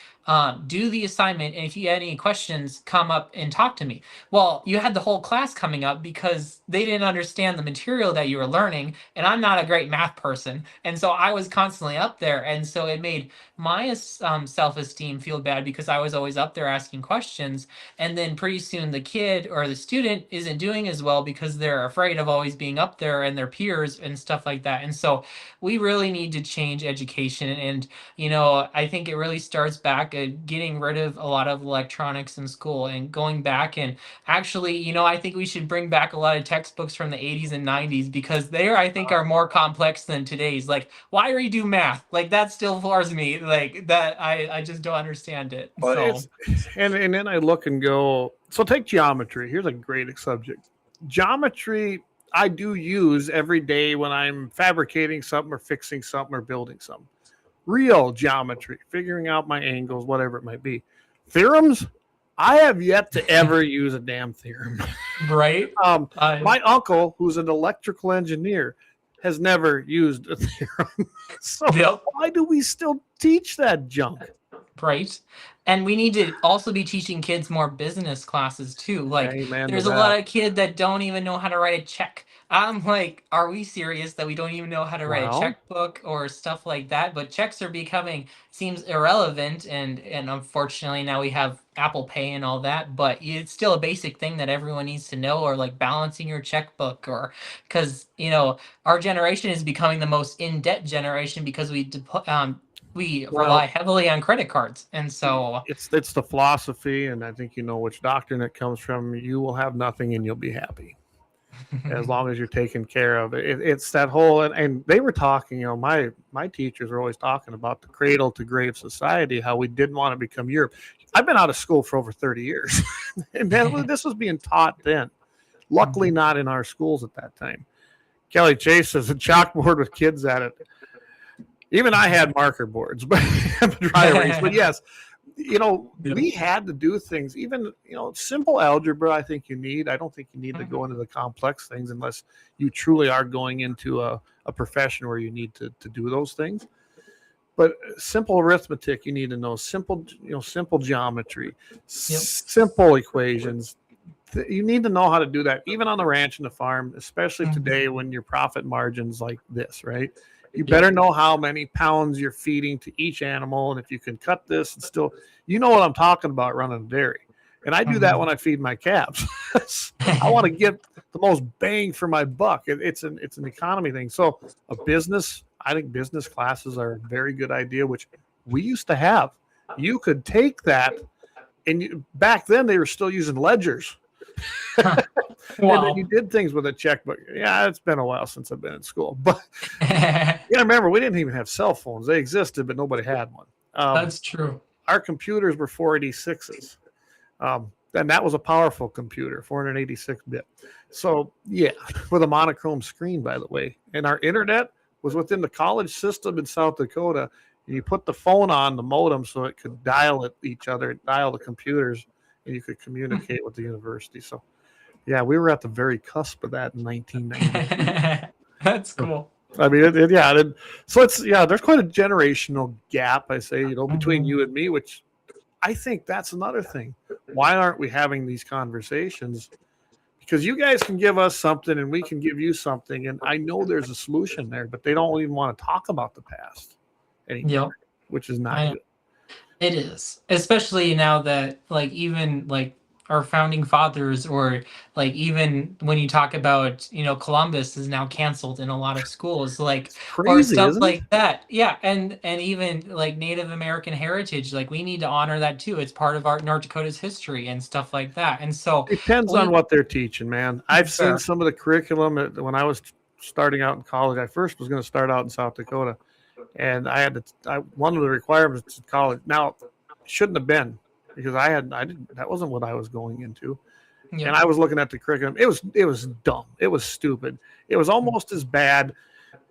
do the assignment, and if you had any questions, come up and talk to me. Well, you had the whole class coming up because they didn't understand the material that you were learning, and I'm not a great math person, and so I was constantly up there, and so it made my self-esteem feel bad because I was always up there asking questions, and then pretty soon the kid or the student isn't doing as well because they're afraid of always being up there and their peers and stuff like that. And so we really need to change education, and I think it really starts back at getting rid of a lot of electronics in school and going back and actually, I think we should bring back a lot of textbooks from the 80s and 90s because I think, are more complex than today's. Like, why redo math? Like, that still floors me. Like, that I just don't understand it. Well, So, and then I look and go, so take geometry. Here's a great subject. Geometry I do use every day when I'm fabricating something or fixing something or building something. Real geometry, figuring out my angles, whatever it might be. Theorems, I have yet to ever use a damn theorem. right? My uncle, who's an electrical engineer, has never used a theorem. So Yep. why do we still teach that junk? Right. And we need to also be teaching kids more business classes too. Like, Amen to there's a that. lot of kids that don't even know how to write a check. I'm like, are we serious that we don't even know how to write a Well, checkbook or stuff like that? But checks are becoming, seems irrelevant, and unfortunately now we have Apple Pay and all that. But it's still a basic thing that everyone needs to know, or like balancing your checkbook, or because our generation is becoming the most in debt generation because we rely heavily on credit cards. And so it's the philosophy, and I think you know which doctrine it comes from. You will have nothing and you'll be happy as long as you're taken care of. It's that whole, and they were talking, my teachers were always talking about the cradle to grave society, how we didn't want to become Europe. I've been out of school for over 30 years and this was being taught then. Luckily not in our schools at that time. Kelly Chase says a chalkboard with kids at it. Even I had marker boards, but dry erase. But yes, we had to do things. Even simple algebra, I think you need. I don't think you need to go into the complex things unless you truly are going into a profession where you need to do those things. But simple arithmetic, you need to know. Simple geometry, simple equations. You need to know how to do that, even on the ranch and the farm, especially today when your profit margin's like this, right? You better know how many pounds you're feeding to each animal. And if you can cut this and still, what I'm talking about running a dairy. And I do that when I feed my calves. I want to get the most bang for my buck. It's an economy thing. So I think business classes are a very good idea, which we used to have. You could take that, and back then they were still using ledgers. Wow. And then you did things with a checkbook. Yeah, it's been a while since I've been in school. But remember, we didn't even have cell phones. They existed, but nobody had one. That's true. Our computers were 486s. And that was a powerful computer, 486-bit. So, yeah, with a monochrome screen, by the way. And our internet was within the college system in South Dakota. And you put the phone on the modem so it could dial at each other, dial the computers, and you could communicate with the university. So, yeah, we were at the very cusp of that in 1990. That's cool. I mean, so there's quite a generational gap, I say, between you and me, which I think that's another thing. Why aren't we having these conversations? because you guys can give us something and we can give you something. And I know there's a solution there, but they don't even want to talk about the past anymore, Yep. which is not good. It is, especially now that like even like our founding fathers, or like even when you talk about, you know, Columbus is now canceled in a lot of schools, like It's or crazy, stuff isn't it? like that. Yeah, and even like Native American heritage, like we need to honor that too. It's part of our North Dakota's history and stuff like that. And so Depends on we what they're teaching, man. I've seen Fair. some of the curriculum when I was starting out in college. I first was going to start out in South Dakota, and I had one of the requirements to college. Now, shouldn't have been, because I didn't. That wasn't what I was going into, Yep. and I was looking at the curriculum. It was dumb. It was stupid. It was almost as bad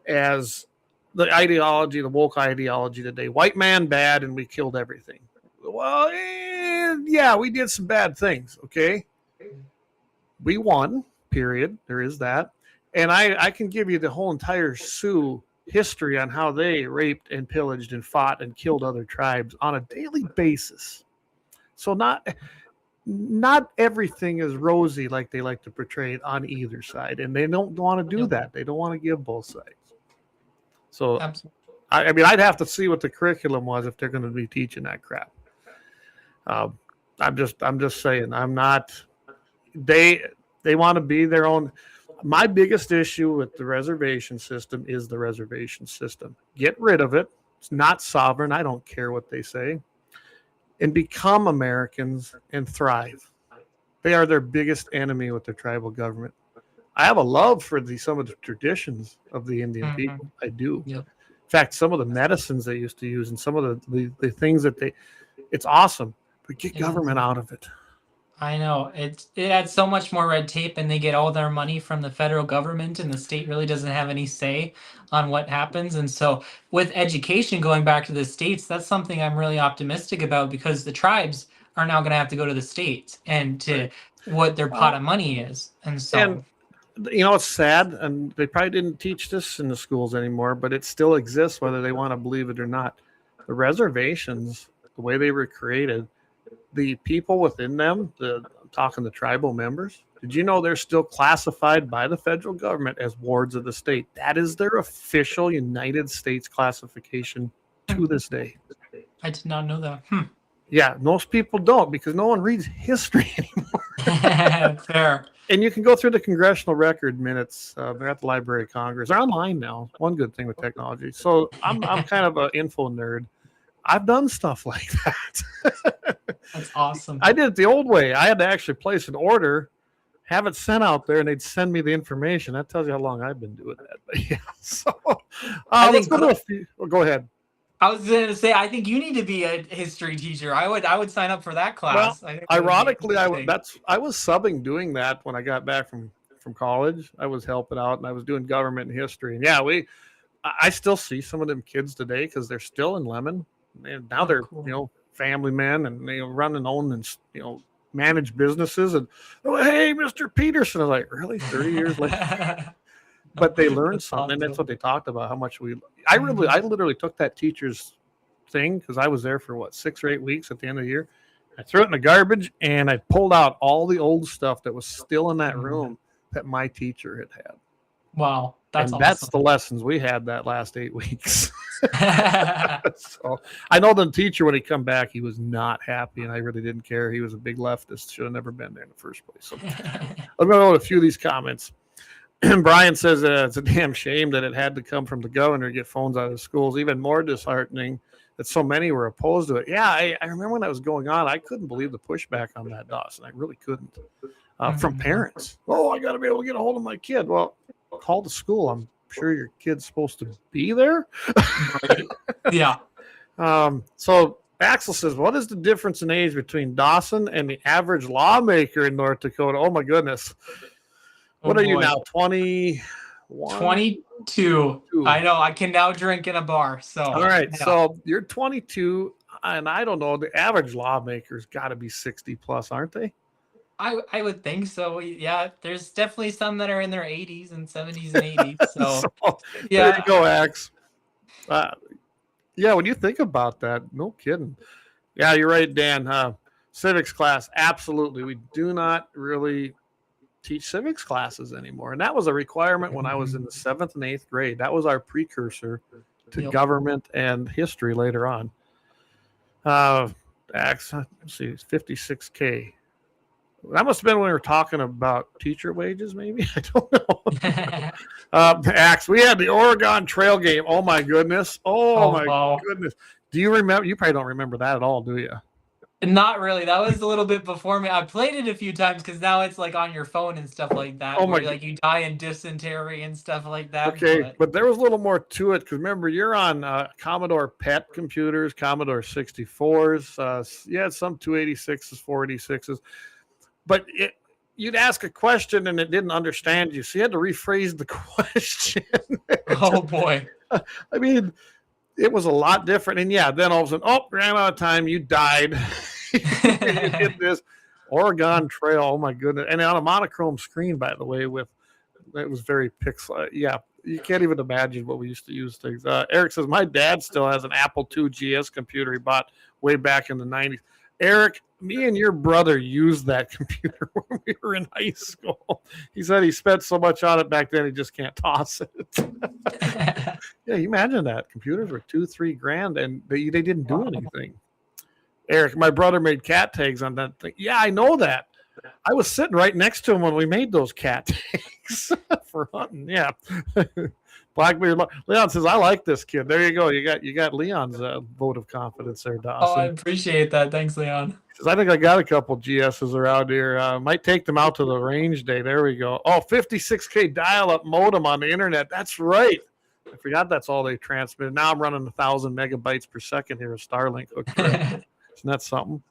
as the ideology, the woke ideology today. White man bad, and we killed everything. Well, yeah, we did some bad things. Okay, we won. Period. There is that, and I can give you the whole entire Sioux history on how they raped and pillaged and fought and killed other tribes on a daily basis. So not everything is rosy like they like to portray it on either side, and they don't want to do that. They don't want to give both sides. So Absolutely. I mean, I'd have to see what the curriculum was if they're going to be teaching that crap. I'm just saying. I'm not. They want to be their own. My biggest issue with the reservation system is the reservation system. Get rid of it. It's not sovereign. I don't care what they say. And become Americans and thrive. They are their biggest enemy with their tribal government. I have a love for some of the traditions of the Indian people. I do. Yep. In fact, some of the medicines they used to use and some of the things that it's awesome. But get government out of it. I know it adds so much more red tape, and they get all their money from the federal government, and the state really doesn't have any say on what happens. And so with education going back to the states, that's something I'm really optimistic about, because the tribes are now going to have to go to the states and to what their pot of money is. And so, and you know, it's sad, and they probably didn't teach this in the schools anymore, but it still exists whether they want to believe it or not. The reservations, the way they were created, the people within them, I'm talking the tribal members, did you know they're still classified by the federal government as wards of the state? That is their official United States classification to this day. I did not know that. Yeah, most people don't, because no one reads history anymore. Fair. And you can go through the congressional record minutes. They're at the Library of Congress. They're online now. One good thing with technology. So I'm kind of an info nerd. I've done stuff like that. That's awesome. I did it the old way. I had to actually place an order, have it sent out there, and they'd send me the information. That tells you how long I've been doing that. But yeah, so let's go to a few. Go ahead. I was going to say, I think you need to be a history teacher. I would sign up for that class. Well, ironically, I was subbing doing that when I got back from college. I was helping out, and I was doing government and history. And yeah, I still see some of them kids today because they're still in Lemon. And now they're cool. Family men, and they run and own and manage businesses. And hey, Mr. Peterson, I was like, really, 30 years later. But they learned something, and that's what they talked about. How much I literally took that teacher's thing, because I was there for 6 or 8 weeks at the end of the year. I threw it in the garbage, and I pulled out all the old stuff that was still in that room that my teacher had. Wow, that's awesome. That's the lessons we had that last 8 weeks. So I know the teacher, when he come back, he was not happy, and I really didn't care. He was a big leftist. Should have never been there in the first place. So I'm going to go to a few of these comments. Brian says it's a damn shame that it had to come from the governor to get phones out of the schools. Even more disheartening that so many were opposed to it. Yeah, I remember when that was going on. I couldn't believe the pushback on that, Dawson. I really couldn't. From parents. Oh, I got to be able to get a hold of my kid. Well, call the school. I'm sure your kid's supposed to be there. Yeah. So Axel says, what is the difference in age between Dawson and the average lawmaker in North Dakota? Oh, my goodness. What are you now, 21? 22. I know. I can now drink in a bar. So all right. Yeah. So you're 22, and I don't know. The average lawmaker's got to be 60 plus, aren't they? I would think so. Yeah. There's definitely some that are in their 80s and 70s and 80s. So yeah. There you go, Ax. Yeah. When you think about that, no kidding. Yeah, you're right, Dan. Civics class, absolutely. We do not really teach civics classes anymore. And that was a requirement when I was in the 7th and 8th grade. That was our precursor to government and history later on. Let's see, 56K. That must have been when we were talking about teacher wages, maybe. I don't know. Axe, we had the Oregon Trail game. Oh my goodness. Oh my goodness. Do you remember? You probably don't remember that at all, do you? Not really. That was a little bit before me. I played it a few times because now it's like on your phone and stuff like that. Oh where, like you die in dysentery and stuff like that. Okay, but there was a little more to it because remember, you're on Commodore PET computers, Commodore 64s. You had some 286s, 486s, but you'd ask a question and it didn't understand you, so you had to rephrase the question. Oh boy! I mean, it was a lot different. And yeah, then all of a sudden, oh, ran out of time. You died. You did this Oregon Trail. Oh my goodness! And on a monochrome screen, by the way, with it was very pixel. Yeah, you can't even imagine what we used to use things. Eric says my dad still has an Apple II GS computer he bought way back in the 90s. Eric, me and your brother used that computer when we were in high school. He said he spent so much on it back then he just can't toss it. Yeah, you imagine that. Computers were $2-3 grand and they didn't do anything. Eric, my brother made cat tags on that thing. Yeah, I know that. I was sitting right next to him when we made those cat tags for hunting. Yeah. Blackbeard Leon says, I like this kid. There you go. You got Leon's vote of confidence there, Dawson. Oh, I appreciate that. Thanks, Leon. Says, I think I got a couple GSs around here. Might take them out to the range day. There we go. Oh, 56K dial-up modem on the internet. That's right. I forgot that's all they transmitted. Now I'm running 1,000 megabytes per second here of Starlink. Isn't that something?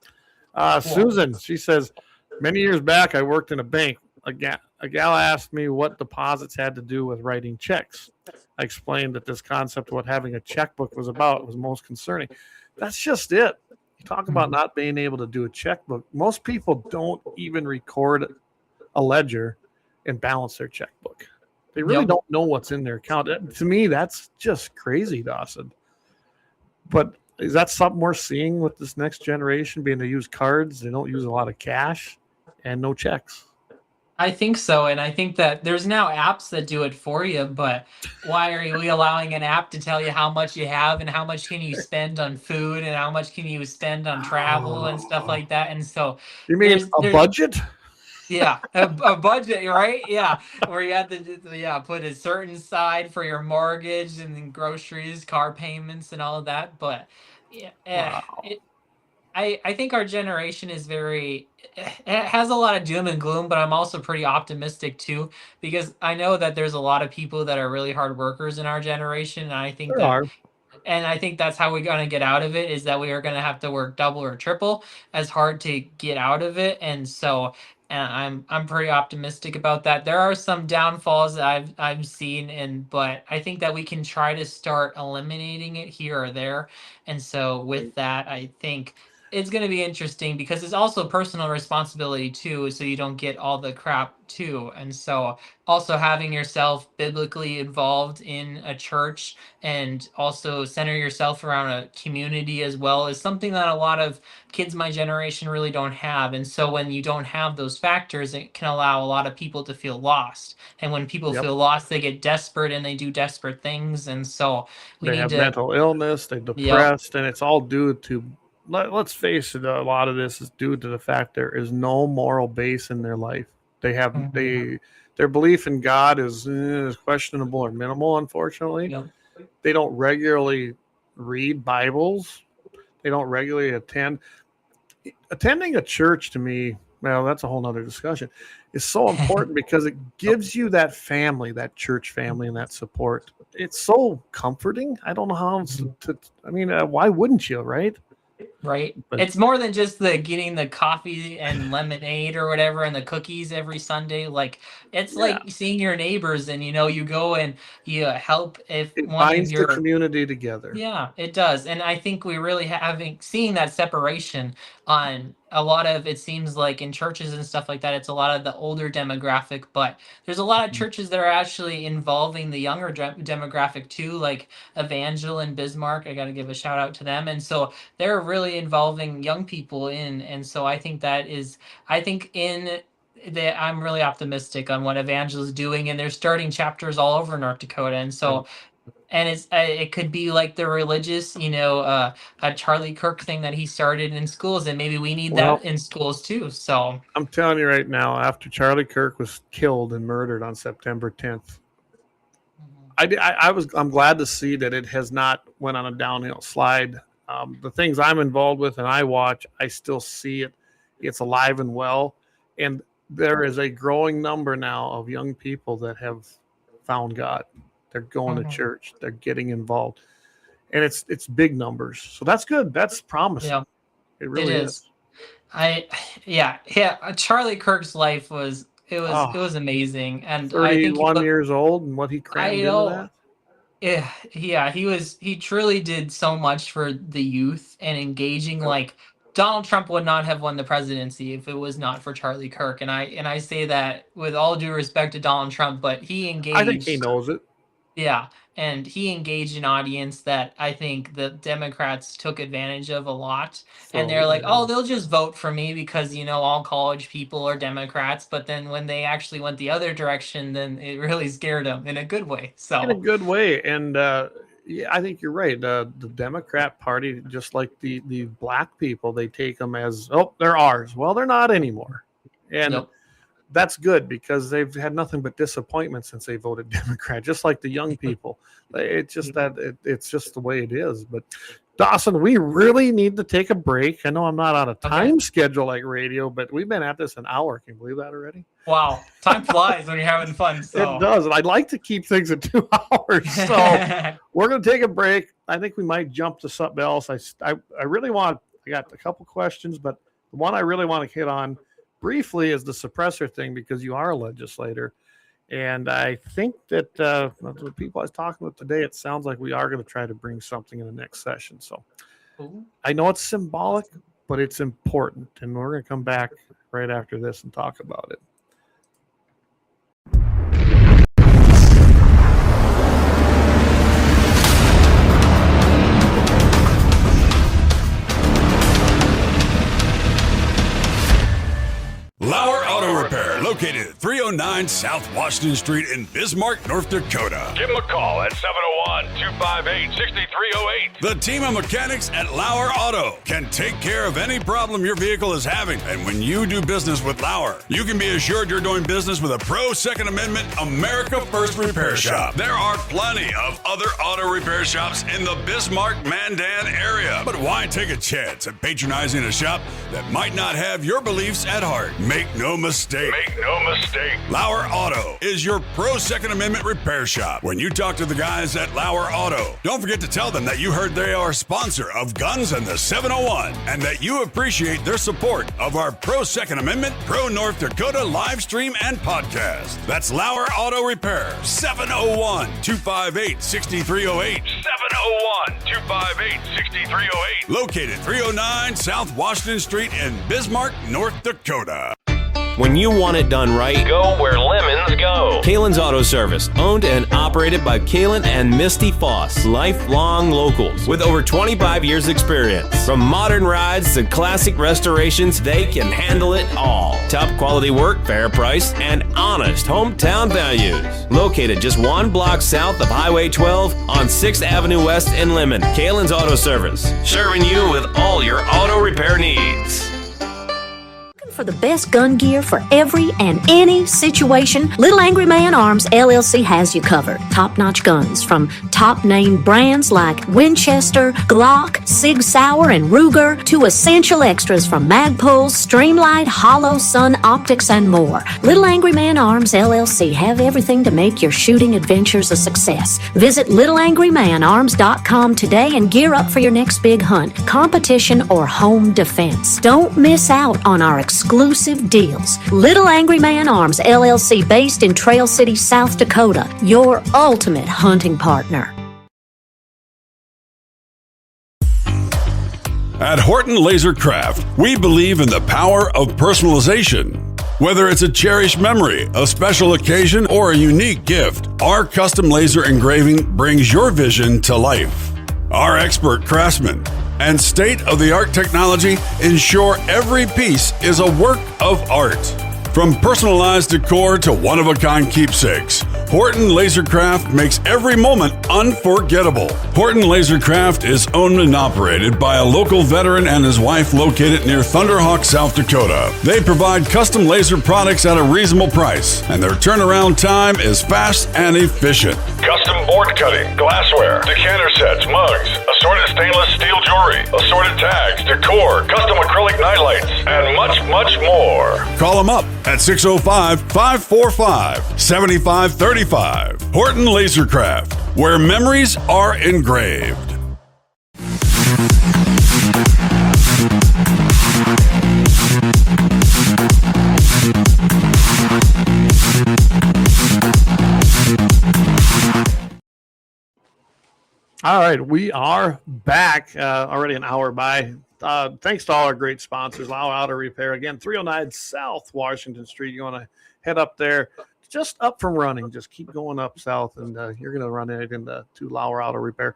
Susan, she says, many years back, I worked in a bank. A gal asked me what deposits had to do with writing checks. I explained that this concept of what having a checkbook was about was most concerning. That's just it. You talk about not being able to do a checkbook. Most people don't even record a ledger and balance their checkbook. They really don't know what's in their account. To me, that's just crazy, Dawson. But is that something we're seeing with this next generation, being they use cards, they don't use a lot of cash, and no checks? I think so, and I think that there's now apps that do it for you, but why are we allowing an app to tell you how much you have and how much can you spend on food and how much can you spend on travel and stuff like that? And so you mean a budget? Yeah, a budget, right? Yeah, where you have to put a certain side for your mortgage and then groceries, car payments, and all of that. But yeah, I think our generation is it has a lot of doom and gloom, but I'm also pretty optimistic too, because I know that there's a lot of people that are really hard workers in our generation, and I think I think that's how we're going to get out of it, is that we are going to have to work double or triple as hard to get out of it. And so I'm pretty optimistic about that. There are some downfalls that I've seen, but I think that we can try to start eliminating it here or there. And so with that, I think it's going to be interesting because it's also personal responsibility too, so you don't get all the crap too. And so also having yourself biblically involved in a church and also center yourself around a community as well is something that a lot of kids my generation really don't have. And so when you don't have those factors, it can allow a lot of people to feel lost. And when people feel lost, they get desperate and they do desperate things. And so they have mental illness, they're depressed, and it's all due to, let's face it, a lot of this is due to the fact there is no moral base in their life. They have their belief in God is questionable or minimal, unfortunately. They don't regularly read Bibles. They don't regularly attend. Attending a church, to me, well, that's a whole nother discussion, is so important because it gives you that family, that church family, and that support. It's so comforting. I don't know how why wouldn't you, right? Right. But it's more than just getting the coffee and lemonade or whatever and the cookies every Sunday. Like it's like seeing your neighbors and, you go and you help if it binds the community together. Yeah, it does. And I think we really seeing that separation on a lot of, it seems like in churches and stuff like that, it's a lot of the older demographic, but there's a lot of churches that are actually involving the younger demographic too, like Evangel and Bismarck. I got to give a shout out to them. And so they're really involving young people in. And so I think I'm really optimistic on what Evangel is doing, and they're starting chapters all over North Dakota. And so, and it could be like the religious, a Charlie Kirk thing that he started in schools, and maybe we need that in schools too. So I'm telling you right now, after Charlie Kirk was killed and murdered on September 10th, I'm glad to see that it has not went on a downhill slide. The things I'm involved with and I watch, I still see it. It's alive and well, and there is a growing number now of young people that have found God. They're going to church. They're getting involved, and it's big numbers. So that's good. That's promising. Yeah, it really is. Charlie Kirk's life was amazing, and 31 years old, and what he crammed into that. He truly did so much for the youth and engaging. Like Donald Trump would not have won the presidency if it was not for Charlie Kirk, and I say that with all due respect to Donald Trump, but he engaged. I think he knows it. Yeah, and he engaged an audience that I think the Democrats took advantage of a lot. And they're like, oh, they'll just vote for me because, all college people are Democrats. But then when they actually went the other direction, then it really scared them in a good way. So in a good way. And I think you're right. The Democrat Party, just like the black people, they take them as, they're ours. Well, they're not anymore. And that's good because they've had nothing but disappointment since they voted Democrat, just like the young people. It's just it's just the way it is. But Dawson, we really need to take a break. I know I'm not on a time schedule like radio, but we've been at this an hour. Can you believe that already? Wow. Time flies when you're having fun. So. It does. And I'd like to keep things at 2 hours. So we're going to take a break. I think we might jump to something else. I got a couple questions, but the one I really want to hit on briefly is the suppressor thing, because you are a legislator. And I think that the people I was talking with today, it sounds like we are going to try to bring something in the next session. So I know it's symbolic, but it's important. And we're going to come back right after this and talk about it. Lauer Auto Repair, located at 309 South Washington Street in Bismarck, North Dakota. Give them a call at 701-258-6308. The team of mechanics at Lauer Auto can take care of any problem your vehicle is having. And when you do business with Lauer, you can be assured you're doing business with a pro Second Amendment America First repair shop. There are plenty of other auto repair shops in the Bismarck-Mandan area. But why take a chance at patronizing a shop that might not have your beliefs at heart? Make no mistake. Lauer Auto is your pro Second Amendment repair shop. When you talk to the guys at Lauer Auto, don't forget to tell them that you heard they are a sponsor of Guns and the 701 and that you appreciate their support of our pro Second Amendment, pro North Dakota live stream and podcast. That's Lauer Auto Repair, 701-258-6308. 701-258-6308. Located 309 South Washington Street in Bismarck, North Dakota. When you want it done right, Go where lemons go. Kalen's Auto Service, owned and operated by Kalen and Misty Foss, lifelong locals with over 25 years experience. From modern rides to classic restorations, they can handle it all. Top quality work, fair price, and honest hometown values. Located just 1 block south of Highway 12 on 6th Avenue West in Lemon. Kalen's Auto Service, serving you with all your auto repair needs. For the best gun gear for every and any situation, Little Angry Man Arms LLC has you covered. Top-notch guns from top-name brands like Winchester, Glock, Sig Sauer, and Ruger to essential extras from Magpul's, Streamlight, Hollow, Sun Optics, and more. Little Angry Man Arms LLC have everything to make your shooting adventures a success. Visit littleangrymanarms.com today and gear up for your next big hunt, competition, or home defense. Don't miss out on our exclusive deals. Little Angry Man Arms LLC, based in Trail City, South Dakota, your ultimate hunting partner. At Horton Laser Craft, we believe in the power of personalization. Whether it's a cherished memory, a special occasion, or a unique gift, our custom laser engraving brings your vision to life. Our expert craftsmen and state-of-the-art technology ensure every piece is a work of art. From personalized decor to one-of-a-kind keepsakes, Horton Lasercraft makes every moment unforgettable. Horton Lasercraft is owned and operated by a local veteran and his wife located near Thunderhawk, South Dakota. They provide custom laser products at a reasonable price, and their turnaround time is fast and efficient. Custom board cutting, glassware, decanter sets, mugs, assorted stainless steel jewelry, assorted tags, decor, custom acrylic nightlights, and much, much more. Call them up at 605-545-7535. Horton Lasercraft, where memories are engraved. All right, we are back. Already an hour by. Thanks to all our great sponsors. LAUER Auto Repair. Again, 309 South Washington Street. You want to head up there, just up from running. Just keep going up south, and you're going to run it into LAUER Auto Repair.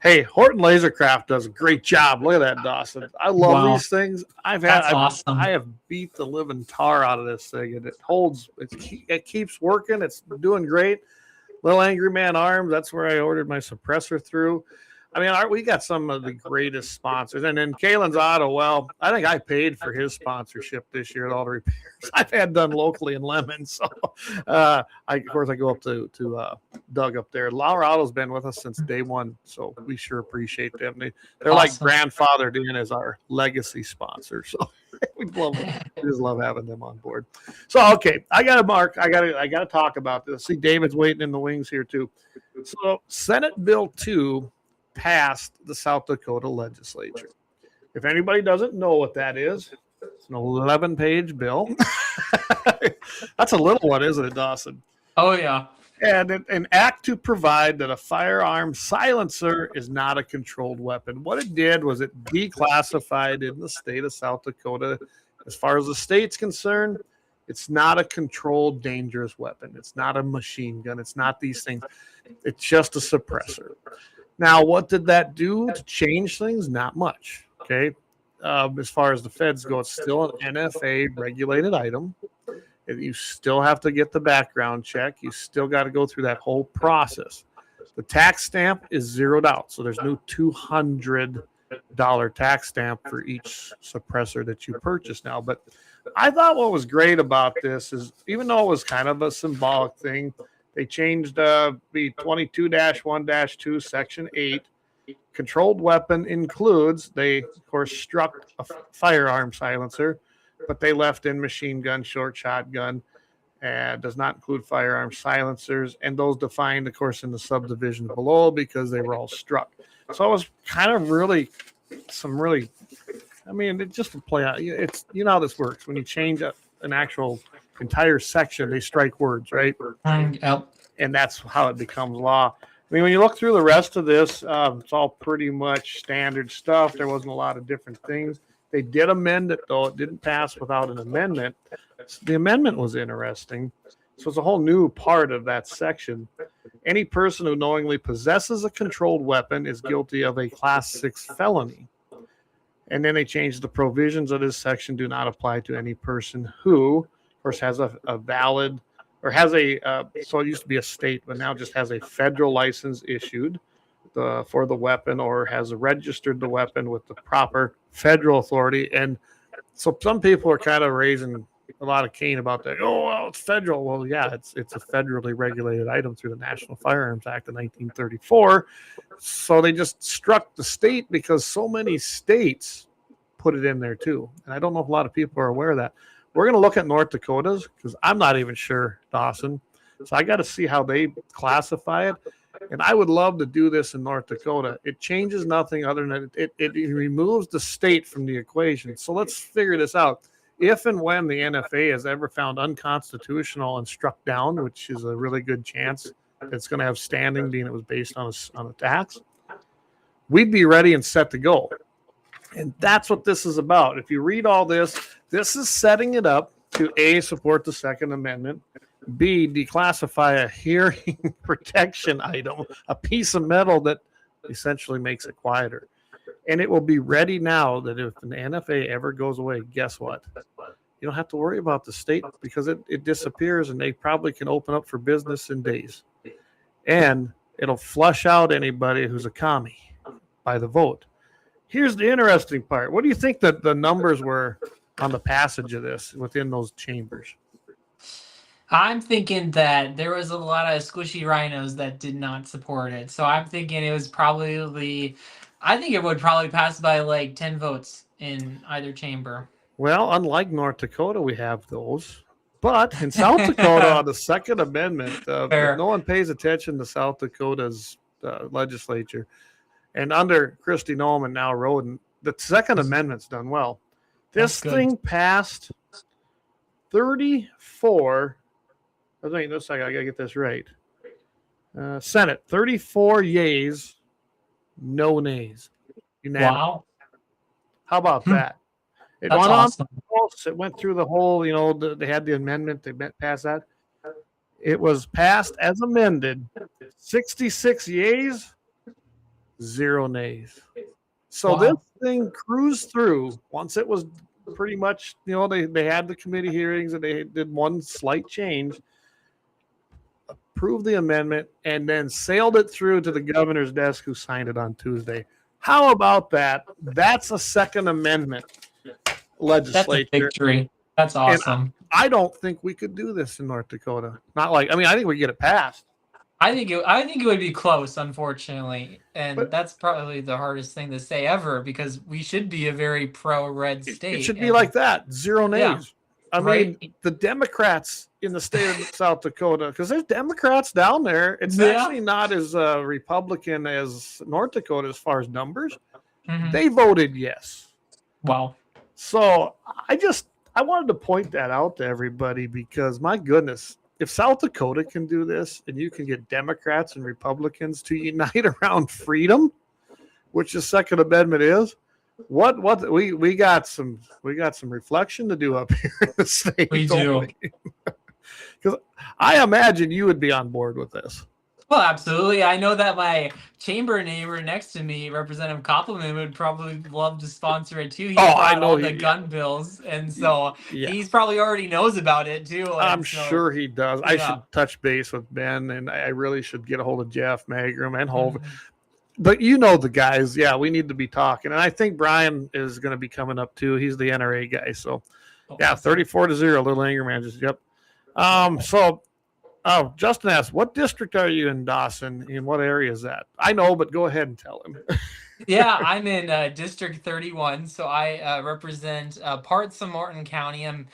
Hey, Horton Lasercraft does a great job. Look at that, Dawson. I love these things. Awesome. I have beat the living tar out of this thing, and it holds. It keeps working. It's doing great. Little Angry Man Arms, that's where I ordered my suppressor through. I mean, we got some of the greatest sponsors. And then Kalen's Auto, well, I think I paid for his sponsorship this year at all the repairs I've had done locally in Lemon. So, of course, I go up to Doug up there. LAUER Auto's been with us since day one, so we sure appreciate them. They're awesome. Like grandfathered in as our legacy sponsor. So we love them. We just love having them on board. So, okay, I got to talk about this. See, David's waiting in the wings here too. So, Senate Bill 2 passed the South Dakota legislature. If anybody doesn't know what that is, it's an 11-page bill. That's a little one, isn't it, Dawson? Oh, yeah. And an act to provide that a firearm silencer is not a controlled weapon. What it did was it declassified in the state of South Dakota. As far as the state's concerned, it's not a controlled dangerous weapon. It's not a machine gun. It's not these things. It's just a suppressor. Now, what did that do to change things? Not much, okay? As far as the feds go, it's still an NFA-regulated item. You still have to get the background check. You still got to go through that whole process. The tax stamp is zeroed out, so there's no $200 tax stamp for each suppressor that you purchase now. But I thought what was great about this is, even though it was kind of a symbolic thing, they changed the 22-1-2, Section 8. Controlled weapon includes, they, of course, struck a firearm silencer, but they left in machine gun, short shotgun, and does not include firearm silencers. And those defined, of course, in the subdivision below because they were all struck. So it was kind of really, I mean, it just to play out. It's, you know how this works. When you change an actual entire section, they strike words, right? Yep. And that's how it becomes law. I mean, when you look through the rest of this, it's all pretty much standard stuff. There wasn't a lot of different things. They did amend it, though. It didn't pass without an amendment. So the amendment was interesting. So it's a whole new part of that section. Any person who knowingly possesses a controlled weapon is guilty of a Class 6 felony. And then they changed the provisions of this section do not apply to any person who, of course, has a valid, or has a, so it used to be a state, but now just has a federal license issued for the weapon, or has registered the weapon with the proper federal authority. And so some people are kind of raising a lot of cane about that. Oh, well, it's federal. Well, yeah, it's a federally regulated item through the National Firearms Act of 1934. So they just struck the state because so many states put it in there too. And I don't know if a lot of people are aware of that. We're going to look at North Dakota's because I'm not even sure, Dawson. So I got to see how they classify it. And I would love to do this in North Dakota. It changes nothing other than it removes the state from the equation. So let's figure this out. If and when the NFA is ever found unconstitutional and struck down, which is a really good chance it's going to have standing, being it was based on a tax, we'd be ready and set to go. And that's what this is about. If you read all this, this is setting it up to A, support the Second Amendment, B, declassify a hearing protection item, a piece of metal that essentially makes it quieter. And it will be ready now that if an NFA ever goes away, guess what? you don't have to worry about the state because it disappears and they probably can open up for business in days. And it'll flush out anybody who's a commie by the vote. Here's the interesting part. What do you think that the numbers were on the passage of this within those chambers? I'm thinking that there was a lot of squishy rhinos that did not support it. So I'm thinking it was probably, I think it would probably pass by like 10 votes in either chamber. Well, unlike North Dakota, we have those. But in South Dakota, on the Second Amendment, if no one pays attention to South Dakota's legislature, and under Kristi Noem now Roden, the Second Amendment's done well. This thing passed 34. I think this. I gotta get this right. Senate 34 yeas, no nays. Unanimous. Wow! How about that? It That's went awesome. on. It went through the whole. They had the amendment. They passed that. It was passed as amended. 66 yeas, 0 nays. So this thing cruised through. Once it was pretty much, they had the committee hearings and they did one slight change, approved the amendment, and then sailed it through to the governor's desk, who signed it on Tuesday. How about that? That's a Second Amendment legislature. That's a victory. That's awesome. And I don't think we could do this in North Dakota. I think we get it passed. I think it would be close, unfortunately, and that's probably the hardest thing to say ever because we should be a very pro-red state. It should be like that, 0 nays. Yeah. I mean, the Democrats in the state of South Dakota, because there's Democrats down there. It's actually not as Republican as North Dakota as far as numbers. Mm-hmm. They voted yes. Wow. So I wanted to point that out to everybody because, my goodness, if South Dakota can do this and you can get Democrats and Republicans to unite around freedom, which the Second Amendment is, we got some reflection to do up here in the state. We do. Because I imagine you would be on board with this. Well, absolutely. I know that my chamber neighbor next to me, Representative Koppelman, would probably love to sponsor it too. He brought all the gun bills, and so he's probably already knows about it too. I'm sure he does. I should touch base with Ben, and I really should get a hold of Jeff Magrum and Hover. But the guys, we need to be talking. And I think Brian is going to be coming up too. He's the NRA guy. So, 34-0, Little Anger Man. Justin asks, what district are you in, Dawson? In what area is that? I know, but go ahead and tell him. I'm in District 31, so I represent parts of Morton County. I'm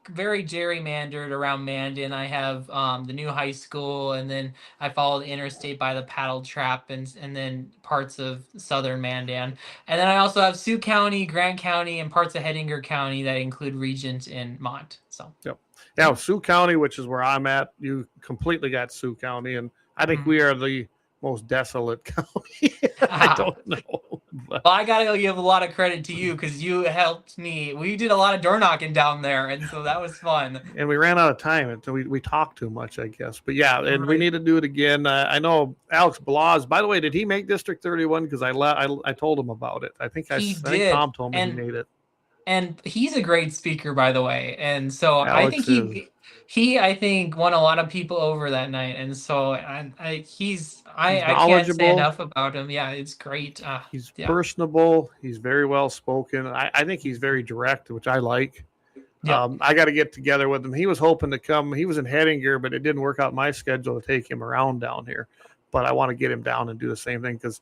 very gerrymandered around Mandan. I have the new high school, and then I follow the interstate by the paddle trap, and then parts of southern Mandan. And then I also have Sioux County, Grant County, and parts of Hettinger County that include Regent and Mont. So. Yep. Now, Sioux County, which is where I'm at, you completely got Sioux County, and I think we are the most desolate county. I don't know. Well, I got to give a lot of credit to you because you helped me. We did a lot of door knocking down there, and so that was fun. And we ran out of time, and so we talked too much, I guess. But we need to do it again. I know Alex Blas, by the way, did he make District 31? Because I told him about it. I think Tom told me he made it. And he's a great speaker, by the way. And so Alex I think he I think won a lot of people over that night. And so I can't say enough about him. Yeah, it's great. He's personable. He's very well spoken. I think he's very direct, which I like. Yeah. I got to get together with him. He was hoping to come. He was in Hettinger, but it didn't work out my schedule to take him around down here. But I want to get him down and do the same thing because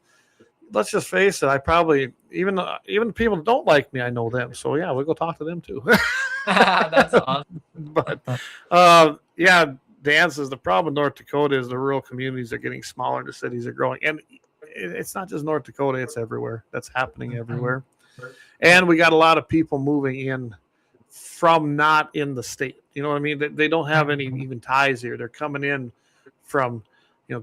let's just face it. I probably even people that don't like me, I know them. So we'll go talk to them too. That's awesome. But Dan says the problem in North Dakota is the rural communities are getting smaller, the cities are growing, and it's not just North Dakota; it's everywhere. That's happening everywhere, and we got a lot of people moving in from not in the state. You know what I mean? They don't have any even ties here. They're coming in from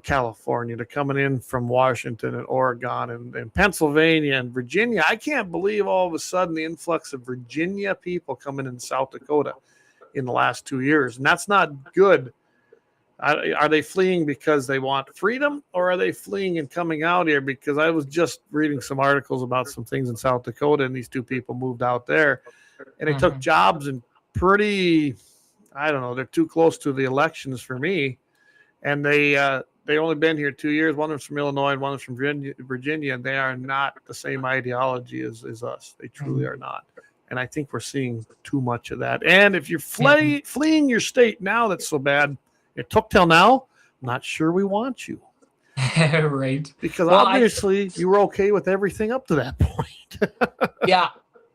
California. They're coming in from Washington and Oregon and Pennsylvania and Virginia. I can't believe all of a sudden the influx of Virginia people coming in South Dakota in the last 2 years. And that's not good. Are they fleeing because they want freedom, or are they fleeing and coming out here? Because I was just reading some articles about some things in South Dakota, and these two people moved out there and they took jobs in pretty, I don't know, they're too close to the elections for me. And they only been here 2 years. One of them's from Illinois and one is from Virginia, and they are not the same ideology as us. They truly are not. And I think we're seeing too much of that. And if you're fleeing your state now, that's so bad. It took till now. I'm not sure we want you. Right. Because obviously you were okay with everything up to that point. Yeah.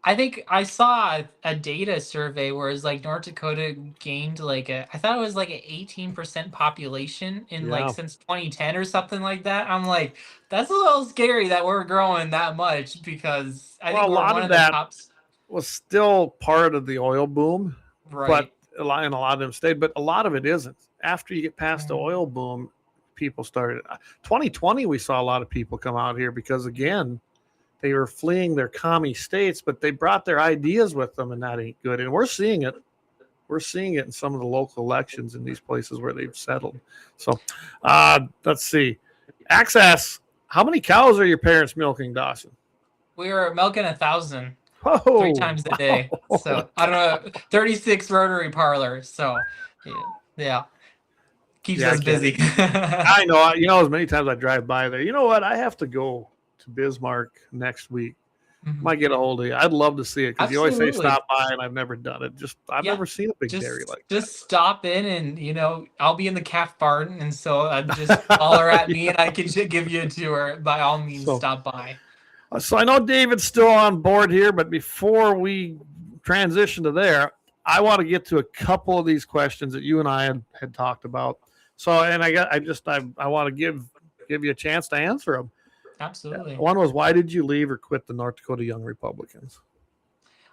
I think I saw a data survey where it's like North Dakota gained I thought it was like an 18% population in since 2010 or something like that. I'm like, that's a little scary that we're growing that much, because I think a we're lot one of of the that tops. Was still part of the oil boom, Right. but a lot of them stayed, but a lot of it isn't. After you get past the oil boom, people started. 2020, we saw a lot of people come out here because, again, they were fleeing their commie states, but they brought their ideas with them, and that ain't good. And we're seeing it. We're seeing it in some of the local elections in these places where they've settled. So let's see. Access, how many cows are your parents milking, Dawson? We were milking 1,000 Whoa, 3 times a day. So I don't know, 36 rotary parlors. So yeah. Keeps us busy. I know. As many times I drive by there. You know what? I have to go to Bismarck next week. Might get a hold of you. I'd love to see it, because you always say stop by, and I've never done it. I've never seen a big dairy like that. Just stop in, and I'll be in the calf barn, and so just holler at me, and I can give you a tour. By all means, stop by. So I know David's still on board here, but before we transition to there, I want to get to a couple of these questions that you and I had talked about. So, and I want to give you a chance to answer them. Absolutely. One was, why did you leave or quit the North Dakota Young Republicans?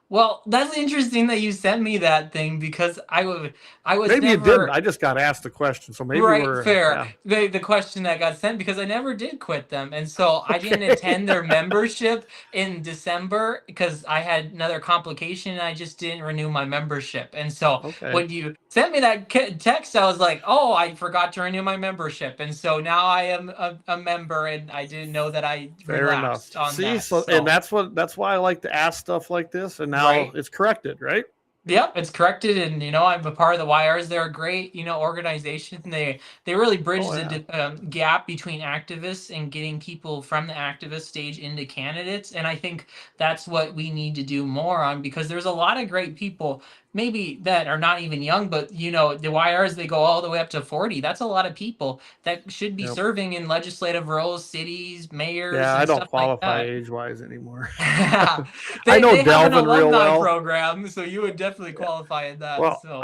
Well, that's interesting that you sent me that thing, because I was maybe never... you didn't. I just got asked the question, so maybe we're fair. Yeah. The question that got sent, because I never did quit them, and so I didn't attend their membership in December because I had another complication, and I just didn't renew my membership. And so when you sent me that text, I was like, oh, I forgot to renew my membership, and so now I am a member, and I didn't know that I relaxed on that. So, and that's why I like to ask stuff like this, and now it's corrected, right? Yep, it's corrected, and I'm a part of the YRs. They're a great, organization. They really bridge the gap between activists and getting people from the activist stage into candidates. And I think that's what we need to do more on, because there's a lot of great people, maybe that are not even young, but the YRs, they go all the way up to 40. That's a lot of people that should be serving in legislative roles, cities, mayors. Yeah, and I don't stuff qualify like age-wise anymore. I know Delvin real well. Program, so you would definitely qualify in that. Well, so.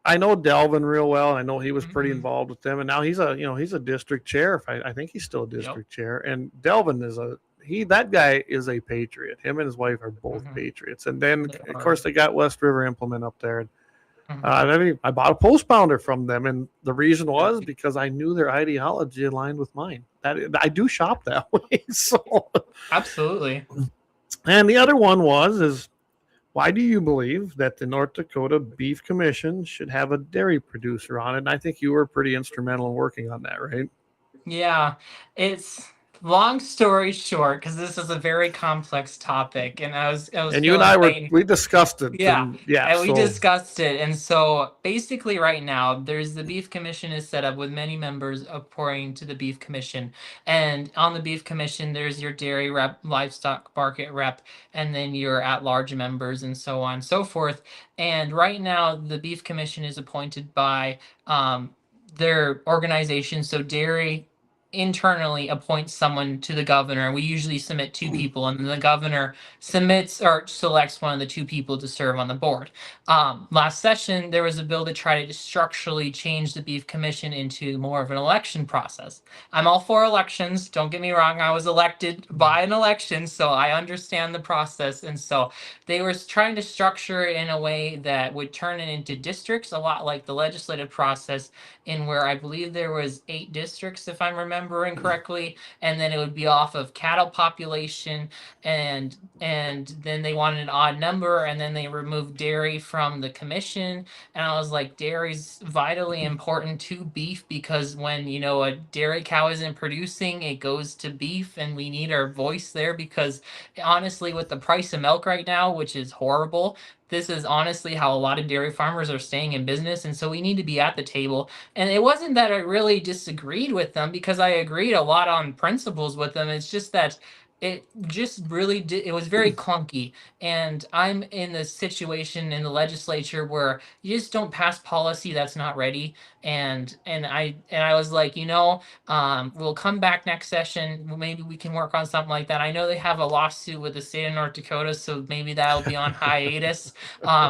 I know Delvin real well, and I know he was pretty involved with them, and now he's a district chair. I think he's still a district chair, and Delvin is that guy is a patriot. Him and his wife are both patriots. And then, of course, they got West River Implement up there. And I bought a postbounder from them, and the reason was because I knew their ideology aligned with mine. I do shop that way. So absolutely. And the other one is, why do you believe that the North Dakota Beef Commission should have a dairy producer on it? And I think you were pretty instrumental in working on that, right? Yeah, it's long story short, because this is a very complex topic, and I was and you and I we discussed it. And we discussed it. And so basically right now there's the Beef Commission is set up with many members according to the Beef Commission, and on the Beef Commission there's your dairy rep, livestock market rep, and then your at-large members, and so on and so forth. And right now the Beef Commission is appointed by their organization. So dairy internally appoints someone to the governor. We usually submit 2 people, and then the governor submits or selects one of the 2 people to serve on the board. Last session, there was a bill to try to structurally change the Beef Commission into more of an election process. I'm all for elections. Don't get me wrong. I was elected by an election, so I understand the process. And so they were trying to structure it in a way that would turn it into districts, a lot like the legislative process, in where I believe there was 8 districts, if I'm remembering correctly, and then it would be off of cattle population, and then they wanted an odd number, and then they removed dairy from the commission. And I was like, dairy's vitally important to beef, because when a dairy cow isn't producing, it goes to beef, and we need our voice there, because honestly, with the price of milk right now, which is horrible, this is honestly how a lot of dairy farmers are staying in business, and so we need to be at the table. And it wasn't that I really disagreed with them, because I agreed a lot on principles with them. It's just that it just really did, it was very clunky. And I'm in this situation in the legislature where you just don't pass policy that's not ready. And I was like, we'll come back next session. Maybe we can work on something like that. I know they have a lawsuit with the state of North Dakota, so maybe that'll be on hiatus,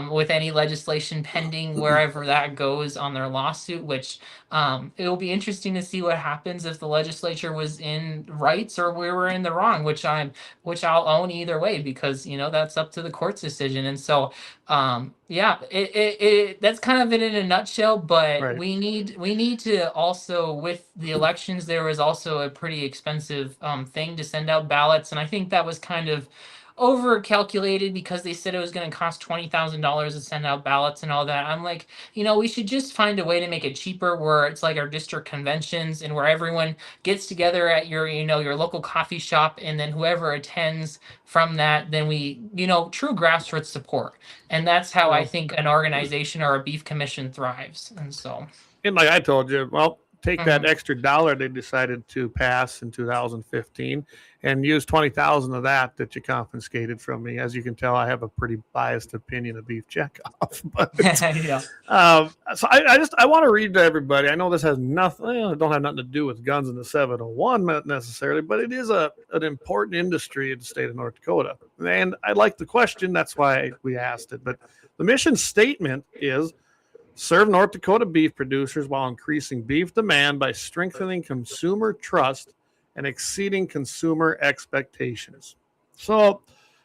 with any legislation pending wherever that goes on their lawsuit, which it will be interesting to see what happens if the legislature was in rights or we were in the wrong, which I'll own either way, because that's up to the court's decision. And so yeah, that's kind of it in a nutshell. But Right. we need to also, with the elections, there was also a pretty expensive thing to send out ballots, and I think that was kind of over calculated, because they said it was going to cost $20,000 to send out ballots and all that. I'm like, we should just find a way to make it cheaper, where it's like our district conventions, and where everyone gets together at your local coffee shop, and then whoever attends from that, then we, true grassroots support. And that's how I think an organization or a beef commission thrives. And so, And like I told you, well, take that extra dollar they decided to pass in 2015 and use 20,000 of that you confiscated from me. As you can tell, I have a pretty biased opinion of beef checkoff. But yeah. so I want to read to everybody. I know this has nothing, don't have nothing to do with guns in the 701 necessarily, but it is an important industry in the state of North Dakota. And I like the question. That's why we asked it. But the mission statement is: serve North Dakota beef producers while increasing beef demand by strengthening consumer trust and exceeding consumer expectations. So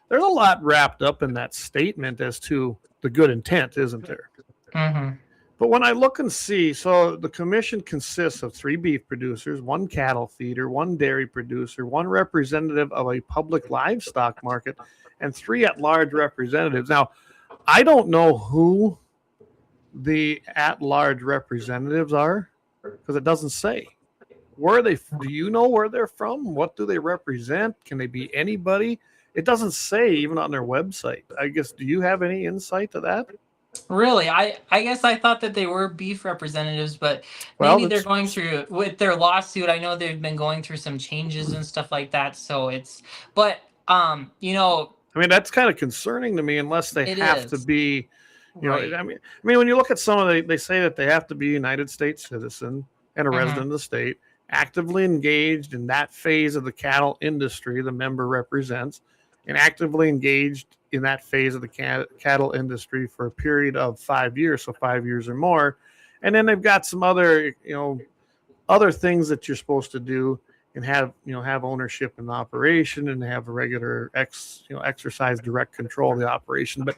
there's a lot wrapped up in that statement as to the good intent, isn't there? Mm-hmm. But when I look and see, so the commission consists of 3 beef producers, 1 cattle feeder, 1 dairy producer, 1 representative of a public livestock market, and 3 at-large representatives. Now, I don't know who the at-large representatives are, because it doesn't say. Where are they? Do you know where they're from? What do they represent? Can they be anybody? It doesn't say, even on their website. I guess, do you have any insight to that? Really, I guess I thought that they were beef representatives, but Well, maybe they're going through with their lawsuit. I know they've been going through some changes and stuff like that. So I mean, that's kind of concerning to me, unless they have to be, right. I mean, when you look at some of they say that they have to be a United States citizen and a resident of the state, actively engaged in that phase of the cattle industry the member represents, and actively engaged in that phase of the cattle industry for a period of 5 years, so 5 years or more. And then they've got some other, other things that you're supposed to do, and have ownership in the operation, and have a regular exercise direct control of the operation. But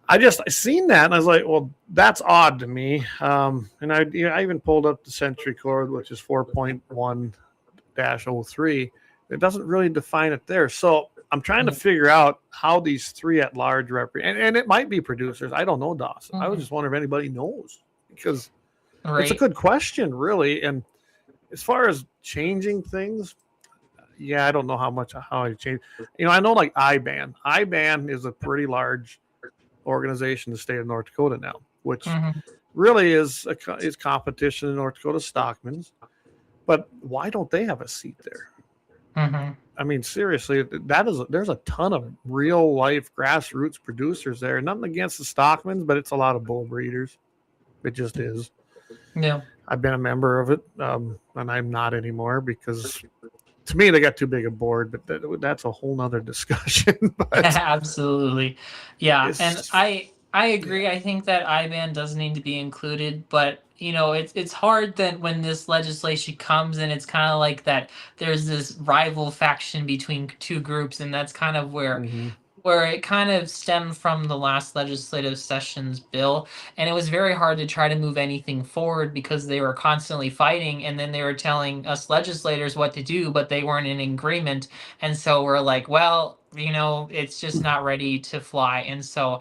I seen that, and I was like, well, that's odd to me. And I even pulled up the Century Code, which is 4.1-03. It doesn't really define it there. So I'm trying to figure out how these 3 at large represent, and it might be producers. I don't know, Dawson. I was just wondering if anybody knows, because it's a good question, really. And as far as changing things, yeah, I don't know how I change. I know, like IBAN. IBAN is a pretty large organization in the state of North Dakota now, which really is competition in North Dakota Stockman's. But why don't they have a seat there? I mean, seriously, there's a ton of real life grassroots producers there. Nothing against the Stockmans, but it's a lot of bull breeders. It just is. Yeah, I've been a member of it, and I'm not anymore, because to me they got too big a board. But that's a whole nother discussion. But absolutely. Yeah, and I agree. I think that IBAN does need to be included, but it's hard that when this legislation comes, and it's kind of like that there's this rival faction between 2 groups, and that's kind of where it kind of stemmed from the last legislative session's bill. And it was very hard to try to move anything forward, because they were constantly fighting, and then they were telling us legislators what to do, but they weren't in agreement. And so we're like, well, it's just not ready to fly. And so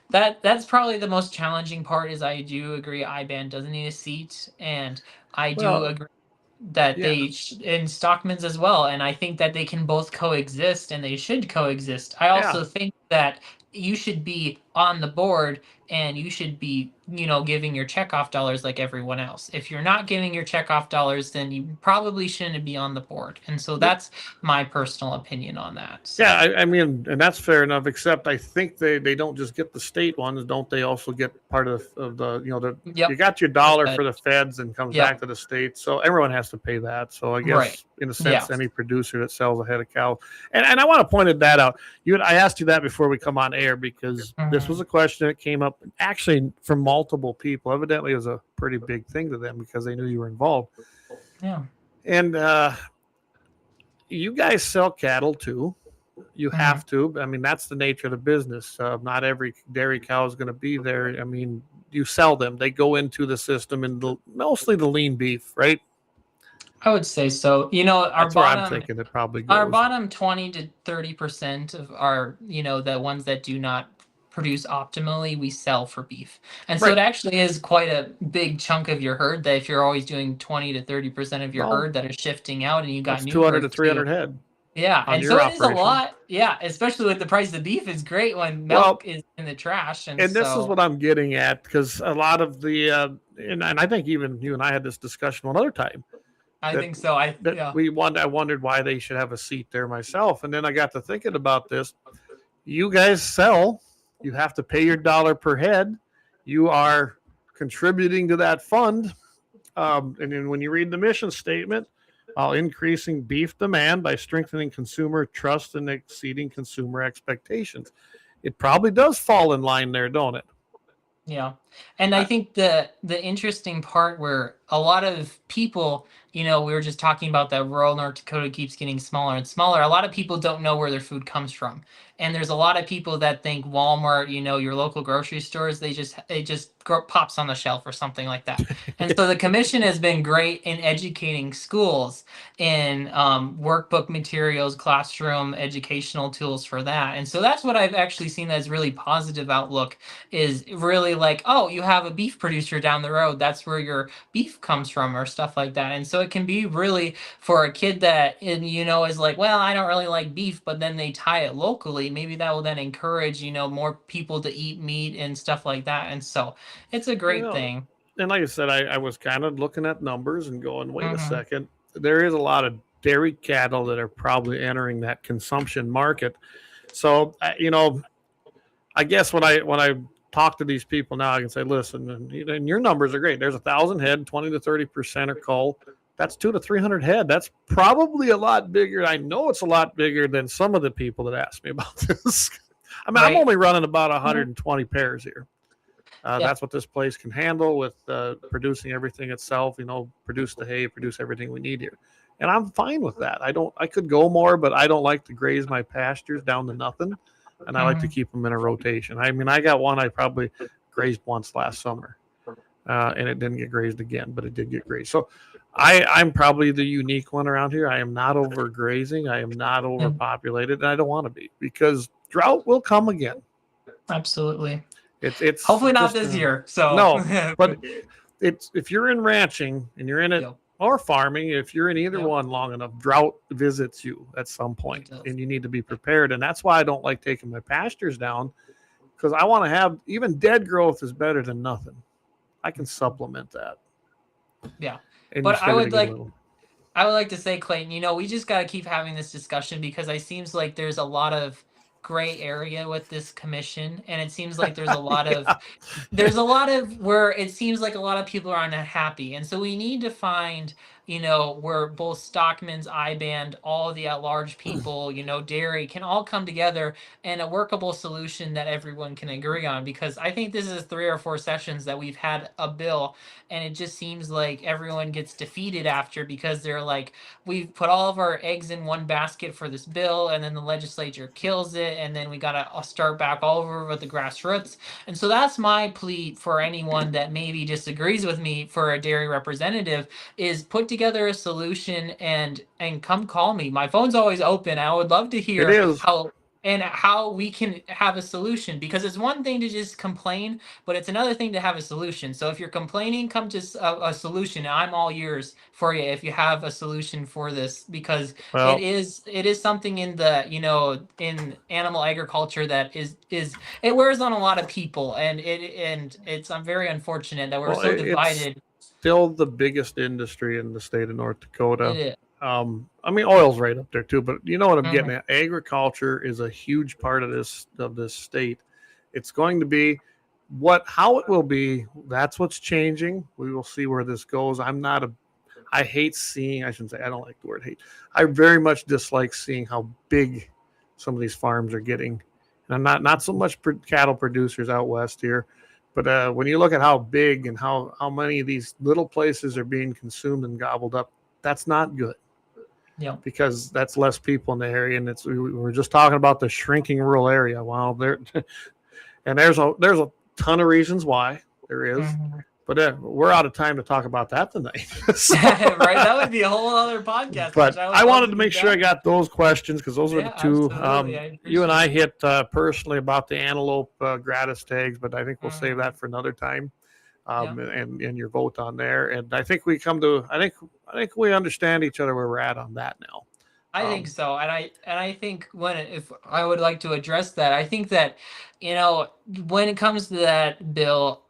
that's probably the most challenging part. Is I do agree IBAN doesn't need a seat, and I do agree that they in Stockman's as well, and I think that they can both coexist, and they should coexist. I also think that you should be on the board and you should be, giving your checkoff dollars like everyone else. If you're not giving your checkoff dollars, then you probably shouldn't be on the board. And so that's my personal opinion on that. So. Yeah, I mean, and that's fair enough, except I think they don't just get the state ones, don't they also get part of the Yep. you got your dollar for the feds and comes back to the state. So everyone has to pay that. So I guess in a sense, any producer that sells a head of cow. And I want to point that out. I asked you that before we come on air because this was a question that came up actually from multiple people. Evidently, it was a pretty big thing to them because they knew you were involved. Yeah. And you guys sell cattle too. You have to. I mean, that's the nature of the business. Not every dairy cow is going to be there. I mean, you sell them. They go into the system and mostly the lean beef, right? I would say so. That's where I'm thinking it probably goes. Our bottom 20 to 30% of our, the ones that do not produce optimally, we sell for beef. And so it actually is quite a big chunk of your herd that if you're always doing 20 to 30% of your herd that is shifting out and you got new 200 to 300 head. Yeah, and so it is a lot. Yeah, especially with the price of beef, it's great when milk is in the trash. And this is what I'm getting at because a lot of the and I think even you and I had this discussion one other time. I think so. I wondered why they should have a seat there myself, and then I got to thinking about this. You guys sell. You have to pay your dollar per head. You are contributing to that fund, and then when you read the mission statement. While increasing beef demand by strengthening consumer trust and exceeding consumer expectations. It probably does fall in line there, don't it? Yeah. And I think the interesting part where a lot of people, we were just talking about that rural North Dakota keeps getting smaller and smaller. A lot of people don't know where their food comes from. And there's a lot of people that think Walmart, your local grocery stores, it just pops on the shelf or something like that. And so the commission has been great in educating schools in workbook materials, classroom educational tools for that. And so that's what I've actually seen as really positive outlook is really like, oh, you have a beef producer down the road. That's where your beef comes from or stuff like that. And so it can be really for a kid that, is like, well, I don't really like beef, but then they tie it locally. Maybe that will then encourage, more people to eat meat and stuff like that. And so it's a great thing. And like I said, I was kind of looking at numbers and going, wait a second. There is a lot of dairy cattle that are probably entering that consumption market. So, I guess when I talk to these people now, I can say, listen, and your numbers are great. There's 1,000 head, 20 to 30% are cull. That's 200 to 300 head. That's probably a lot bigger. I know it's a lot bigger than some of the people that asked me about this. I mean, I'm only running about 120 pairs here. That's what this place can handle with producing everything itself, produce the hay, produce everything we need here. And I'm fine with that. I could go more, but I don't like to graze my pastures down to nothing. And I like to keep them in a rotation. I mean, I got one I probably grazed once last summer and it didn't get grazed again, but it did get grazed. So I'm probably the unique one around here. I am not overgrazing. I am not overpopulated, and I don't want to be because drought will come again. Absolutely. It's hopefully not this year. So no, but it's if you're in ranching and you're in it or farming, if you're in either one long enough, drought visits you at some point, and you need to be prepared. And that's why I don't like taking my pastures down because I want to have even dead growth is better than nothing. I can supplement that. Yeah. But I would like to say, Clayton, we just got to keep having this discussion because it seems like there's a lot of gray area with this commission, and it seems like there's a lot of where it seems like a lot of people are unhappy, and so we need to find where both Stockman's, IBAND, all the at-large people, dairy can all come together and a workable solution that everyone can agree on. Because I think this is 3 or 4 sessions that we've had a bill, and it just seems like everyone gets defeated after because they're like, we've put all of our eggs in one basket for this bill, and then the legislature kills it, and then we gotta start back all over with the grassroots. And so that's my plea for anyone that maybe disagrees with me for a dairy representative is put together a solution and come call me. My phone's always open. I would love to hear how and how we can have a solution, because it's one thing to just complain, but it's another thing to have a solution. So if you're complaining, come to a solution. I'm all yours for you if you have a solution for this, because Well, it is something in the, in animal agriculture that is it wears on a lot of people, and it's very unfortunate that we're so it's divided. still the biggest industry in the state of North Dakota. It is. I mean, oil's right up there too, but you know what I'm getting Mhm. at. Agriculture is a huge part of this state. It's going to be how it will be. That's what's changing. We will see where this goes. I hate seeing. I shouldn't say. I don't like the word hate. I very much dislike seeing how big some of these farms are getting. And I'm not so much cattle producers out west here, but when you look at how big and how many of these little places are being consumed and gobbled up, that's not good. Yeah. Because that's less people in the area, and we were just talking about the shrinking rural area. Well, and there's a ton of reasons why there is, Mhm. but we're out of time to talk about that tonight. So, Right, that would be a whole other podcast. but which would I love wanted to to do make sure I that. got those questions because those were the Yeah, two. absolutely. I You and appreciate I it. hit personally about the antelope gratis tags, but I think we'll save that for another time. Yeah. And your vote on there, and I think we come to. I think we understand each other where we're at on that now. I think so, and I think if I would like to address that, I think that, when it comes to that bill,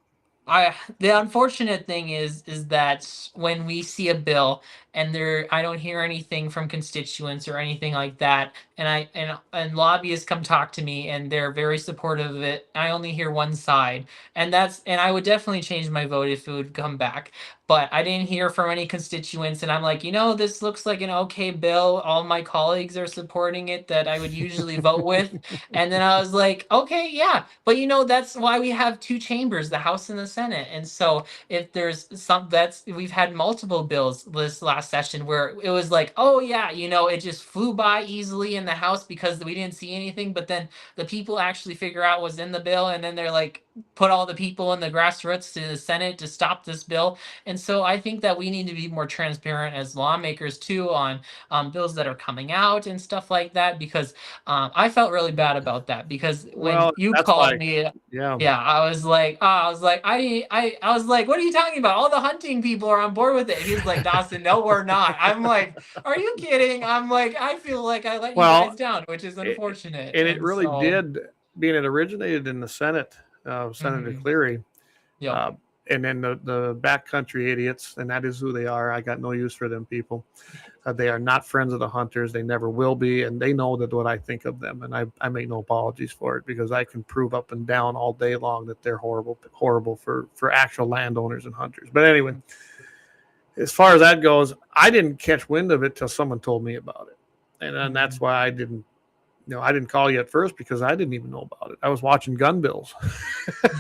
the unfortunate thing is that when we see a bill and I don't hear anything from constituents or anything like that, and and lobbyists come talk to me and they're very supportive of it. I only hear one side, and I would definitely change my vote if it would come back. But I didn't hear from any constituents, and I'm like, this looks like an okay bill. All my colleagues are supporting it that I would usually vote with. And then I was like, okay, yeah. But that's why we have two chambers, the House and the Senate. And so if there's we've had multiple bills this last session where it was like, oh yeah, it just flew by easily in the House because we didn't see anything. But then the people actually figure out what's in the bill, and then they're like, put all the people in the grassroots to the Senate to stop this bill. And so I think that we need to be more transparent as lawmakers too on bills that are coming out and stuff like that, because I felt really bad about that, because when Well, you that's called why. me, Yeah. yeah, I was like, I was like, what are you talking about? All the hunting people are on board with it. He's like, Dawson, no, we're not. I'm like, are you kidding? I'm like, I feel like I let you Well, guys down, which is unfortunate. and it And really so, did, being it originated in the Senate, Senator mhm, Cleary, yeah, and then the backcountry idiots, and that is who they are. I got no use for them people. They are not friends of the hunters. They never will be, and they know that what I think of them, and I make no apologies for it, because I can prove up and down all day long that they're horrible for actual landowners and hunters. But anyway, as far as that goes, I didn't catch wind of it till someone told me about it, and that's why I didn't. I didn't call you at first because I didn't even know about it. I was watching gun bills.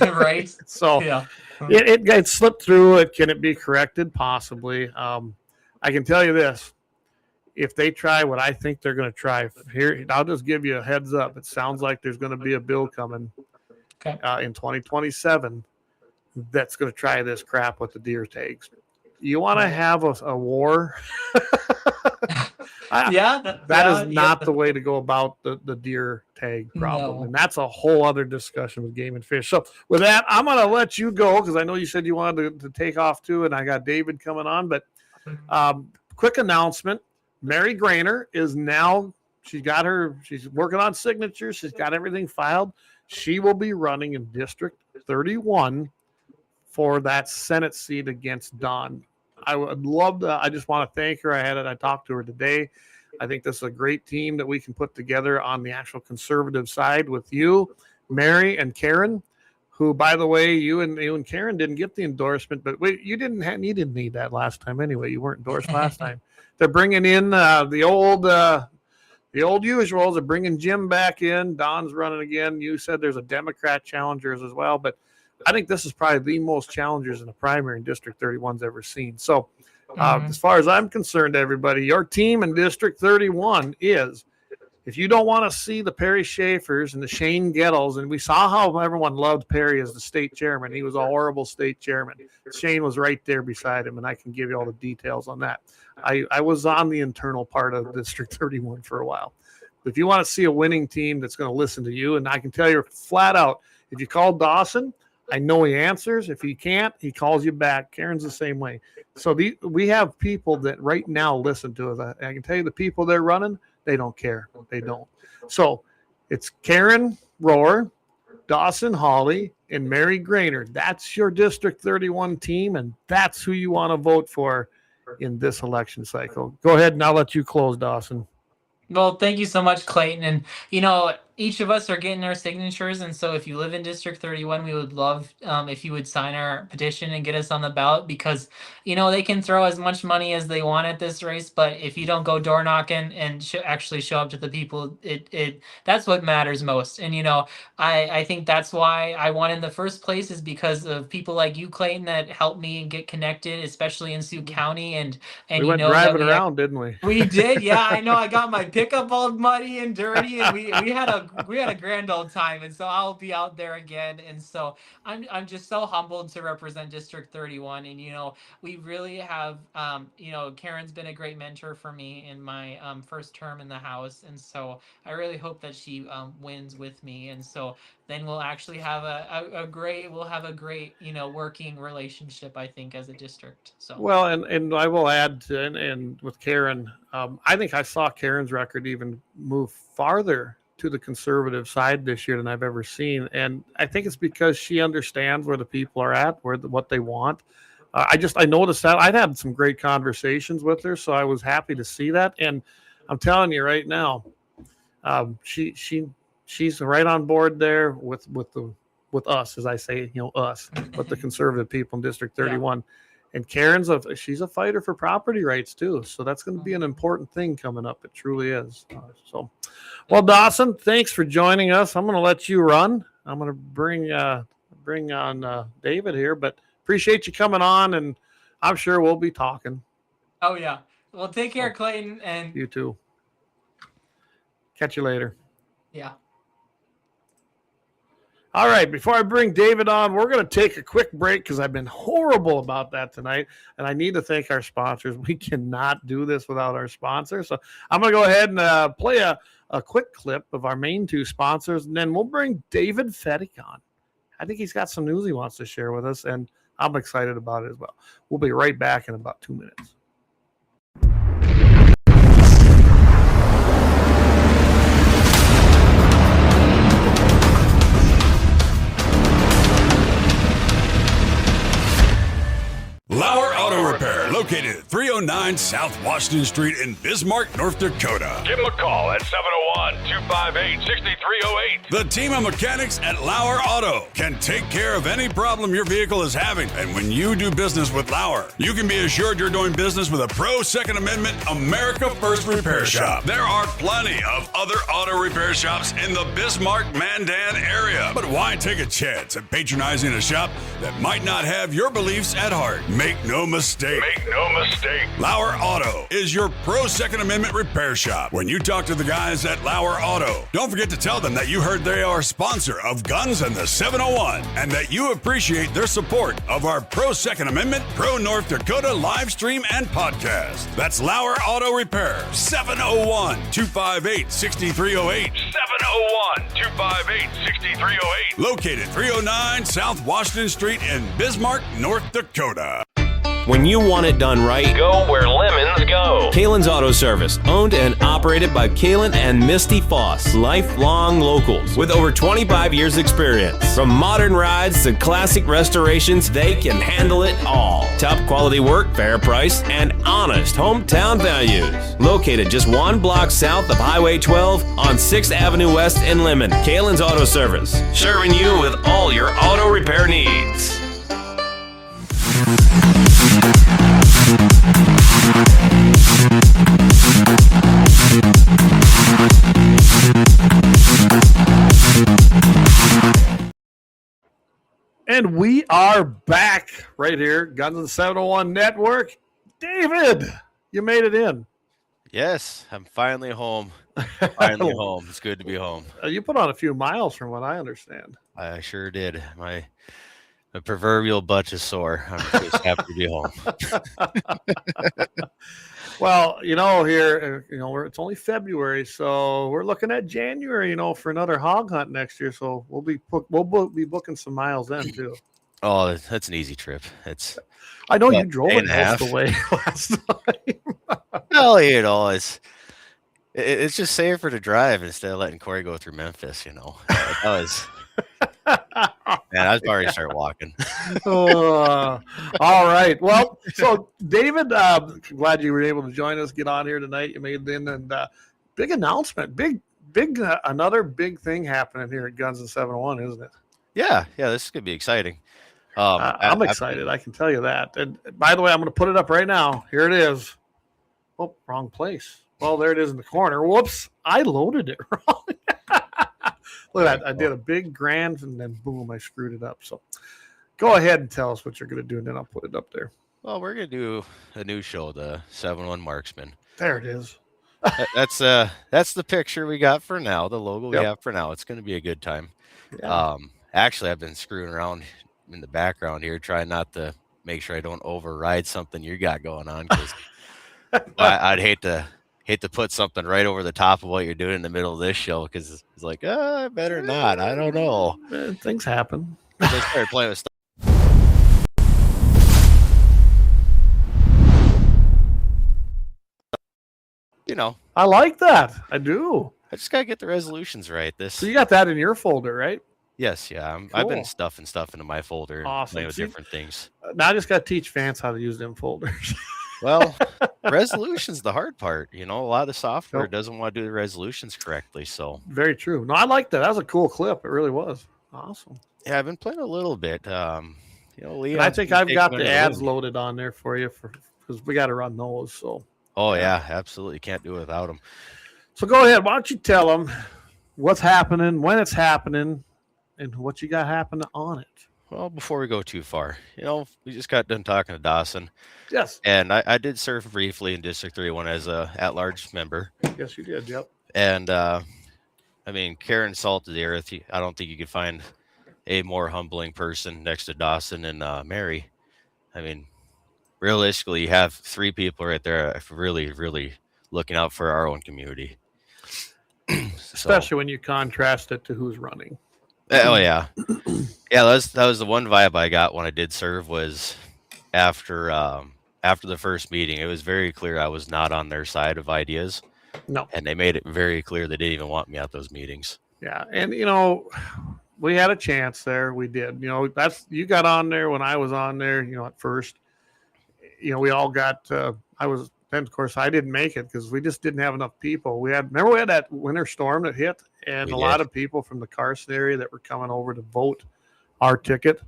right, So yeah, it slipped through. Can it be corrected? Possibly. I can tell you this. If they try what I think they're going to try here, I'll just give you a heads up. It sounds like there's going to be a bill coming okay, in 2027 that's going to try this crap with the deer tags. You want to have a war? yeah, That is not the way to go about the deer tag problem. No. And that's a whole other discussion with Game and Fish. So with that, I'm going to let you go because I know you said you wanted to take off too, and I got David coming on. But quick announcement. Mary Grainer is now, she's working on signatures. She's got everything filed. She will be running in District 31 for that Senate seat against Don. I would love to. I just want to thank her. I talked to her today. I think this is a great team that we can put together on the actual conservative side with you, Mary, and Karen, who, by the way, you and Karen didn't get the endorsement, but you didn't need that last time anyway. You weren't endorsed last time. They're bringing in the old usuals. They're bringing Jim back in. Don's running again. You said there's a Democrat challengers as well, but I think this is probably the most challengers in a primary in District 31's ever seen. So as far as I'm concerned, everybody, your team in District 31 is, if you don't want to see the Perry Schaefers and the Shane Gettles, and we saw how everyone loved Perry as the state chairman. He was a horrible state chairman. Shane was right there beside him, and I can give you all the details on that. I was on the internal part of District 31 for a while. If you want to see a winning team that's going to listen to you, and I can tell you flat out, if you call Dawson, I know he answers. If he can't, he calls you back. Karen's the same way. So we have people that right now listen to us. I can tell you the people they're running, they don't care. They don't. So it's Karen Rohr, Dawson Hawley, and Mary Grainer. That's your District 31 team, and that's who you want to vote for in this election cycle. Go ahead, and I'll let you close, Dawson. Well, thank you so much, Clayton. And, each of us are getting our signatures. And so if you live in District 31, we would love if you would sign our petition and get us on the ballot because, they can throw as much money as they want at this race. But if you don't go door knocking and actually show up to the people, that's what matters most. And, I think that's why I won in the first place is because of people like you, Clayton, that helped me get connected, especially in Sioux County. And we went driving around, didn't we? We did, yeah. I know. I got my pickup all muddy and dirty, and we had a grand old time. And so I'll be out there again. And so I'm just so humbled to represent District 31. And we really have Karen's been a great mentor for me in my first term in the House, and so I really hope that she wins with me. And so then we'll actually have a great working relationship, I think, as a district. So well, and I will add and with Karen, I think I saw Karen's record even move farther to the conservative side this year than I've ever seen, and I think it's because she understands where the people are at, what they want. I noticed that I'd had some great conversations with her, so I was happy to see that. And I'm telling you right now, she's right on board there with us, as I say, us, with the conservative people in District 31. Yeah. And Karen's she's a fighter for property rights too. So that's going to be an important thing coming up. It truly is. Well, Dawson, thanks for joining us. I'm going to let you run. I'm going to bring on David here, but appreciate you coming on, and I'm sure we'll be talking. Oh yeah. Well, take care, Clayton, and you too. Catch you later. Yeah. All right, before I bring David on, we're going to take a quick break because I've been horrible about that tonight, and I need to thank our sponsors. We cannot do this without our sponsors. So I'm going to go ahead and play a quick clip of our main two sponsors, and then we'll bring David Fettig on. I think he's got some news he wants to share with us, and I'm excited about it as well. We'll be right back in about 2 minutes. LAUER Auto Repair, located at 309 South Washington Street in Bismarck, North Dakota. Give them a call at 701-258-6308. The team of mechanics at LAUER Auto can take care of any problem your vehicle is having. And when you do business with LAUER, you can be assured you're doing business with a pro Second Amendment America First repair shop. There are plenty of other auto repair shops in the Bismarck-Mandan area. But why take a chance at patronizing a shop that might not have your beliefs at heart? Make no mistake. LAUER Auto is your pro Second Amendment repair shop. When you talk to the guys at LAUER Auto, don't forget to tell them that you heard they are a sponsor of Guns and the 701 and that you appreciate their support of our pro Second Amendment, pro North Dakota live stream and podcast. That's LAUER Auto Repair, 701-258-6308. 701-258-6308. Located 309 South Washington Street in Bismarck, North Dakota. When you want it done right, Go where lemons go. Kalen's Auto Service, owned and operated by Kalen and Misty Foss, lifelong locals with over 25 years experience. From modern rides to classic restorations, they can handle it all. Top quality work, fair price, and honest hometown values. Located just 1 block south of Highway 12 on 6th Avenue West in Lemon, Kalen's Auto Service, serving you with all your auto repair needs. And we are back right here, Guns and the 701 Network. David, you made it in. Yes, I'm finally home. Finally home. It's good to be home. You put on a few miles from what I understand. I sure did. My proverbial butt is sore. I'm just happy to be home. Well, here, it's only February, so we're looking at January, for another hog hunt next year. So we'll be booking some miles then too. Oh, that's an easy trip. I know what, you drove day it and a most half? of the way last time. Well, it's just safer to drive instead of letting Corey go through Memphis. That was. Man, I was already start walking. All right. Well, so David, glad you were able to join us. Get on here tonight. You made it in, and big announcement, big, another big thing happening here at Guns and 701, isn't it? Yeah, this is gonna be exciting. I'm excited. I can tell you that. And by the way, I'm going to put it up right now. Here it is. Oh, wrong place. Well, there it is in the corner. Whoops! I loaded it wrong. Look at that. I did a big grand and then boom, I screwed it up. So go ahead and tell us what you're going to do, and then I'll put it up there. Well, we're going to do a new show, the 701 Marksman. There it is. That's the picture we got for now, the logo we have for now. It's going to be a good time. Yeah. Actually, I've been screwing around in the background here, trying not to make sure I don't override something you got going on, because I'd hate to put something right over the top of what you're doing in the middle of this show, because it's like, I better not. I don't know. Things happen. I started playing with stuff. I like that. I do. I just got to get the resolutions right. So you got that in your folder, right? Yes, yeah. Cool. I've been stuffing stuff into my folder and Awesome. playing with different things. Now I just got to teach fans how to use them folders. Well, resolution's the hard part. A lot of the software doesn't want to do the resolutions correctly. So very true. No, I like that. That was a cool clip. It really was. Awesome. Yeah, I've been playing a little bit. Leon, I think I've got the ads loaded on there for you because we got to run those. So. Oh yeah, absolutely. Can't do it without them. So go ahead. Why don't you tell them what's happening, when it's happening, and what you got happening on it? Well, before we go too far, we just got done talking to Dawson. Yes. And I did serve briefly in District 301 as a at-large member. Yes, you did. Yep. And Karen salted the earth. I don't think you could find a more humbling person next to Dawson and Mary. Realistically, you have three people right there really, really looking out for our own community. Especially when you contrast it to who's running. Oh yeah. Yeah, that was the one vibe I got when I did serve, was after the first meeting, it was very clear I was not on their side of ideas. No. And they made it very clear they didn't even want me at those meetings. Yeah. And we had a chance there. We did. You got on there when I was on there, at first. We all got then of course I didn't make it because we just didn't have enough people. Remember we had that winter storm that hit, and a lot of people from the Carson area that were coming over to vote our ticket.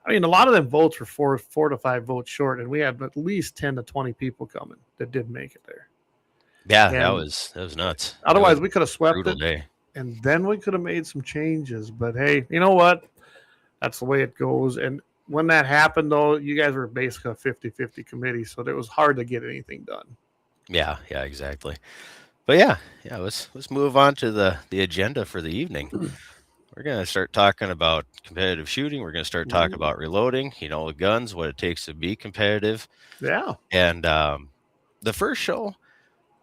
A lot of them votes were 4 to 5 votes short, and we had at least 10 to 20 people coming that didn't make it there. Yeah, that was nuts. Otherwise, we could have swept it, day. And then we could have made some changes. But hey, you know what? That's the way it goes. And when that happened, though, you guys were basically a 50-50 committee, so it was hard to get anything done. Yeah, exactly. But yeah, let's move on to the agenda for the evening. We're going to start talking about competitive shooting. We're going to start talking about reloading, the guns, what it takes to be competitive. Yeah. And the first show,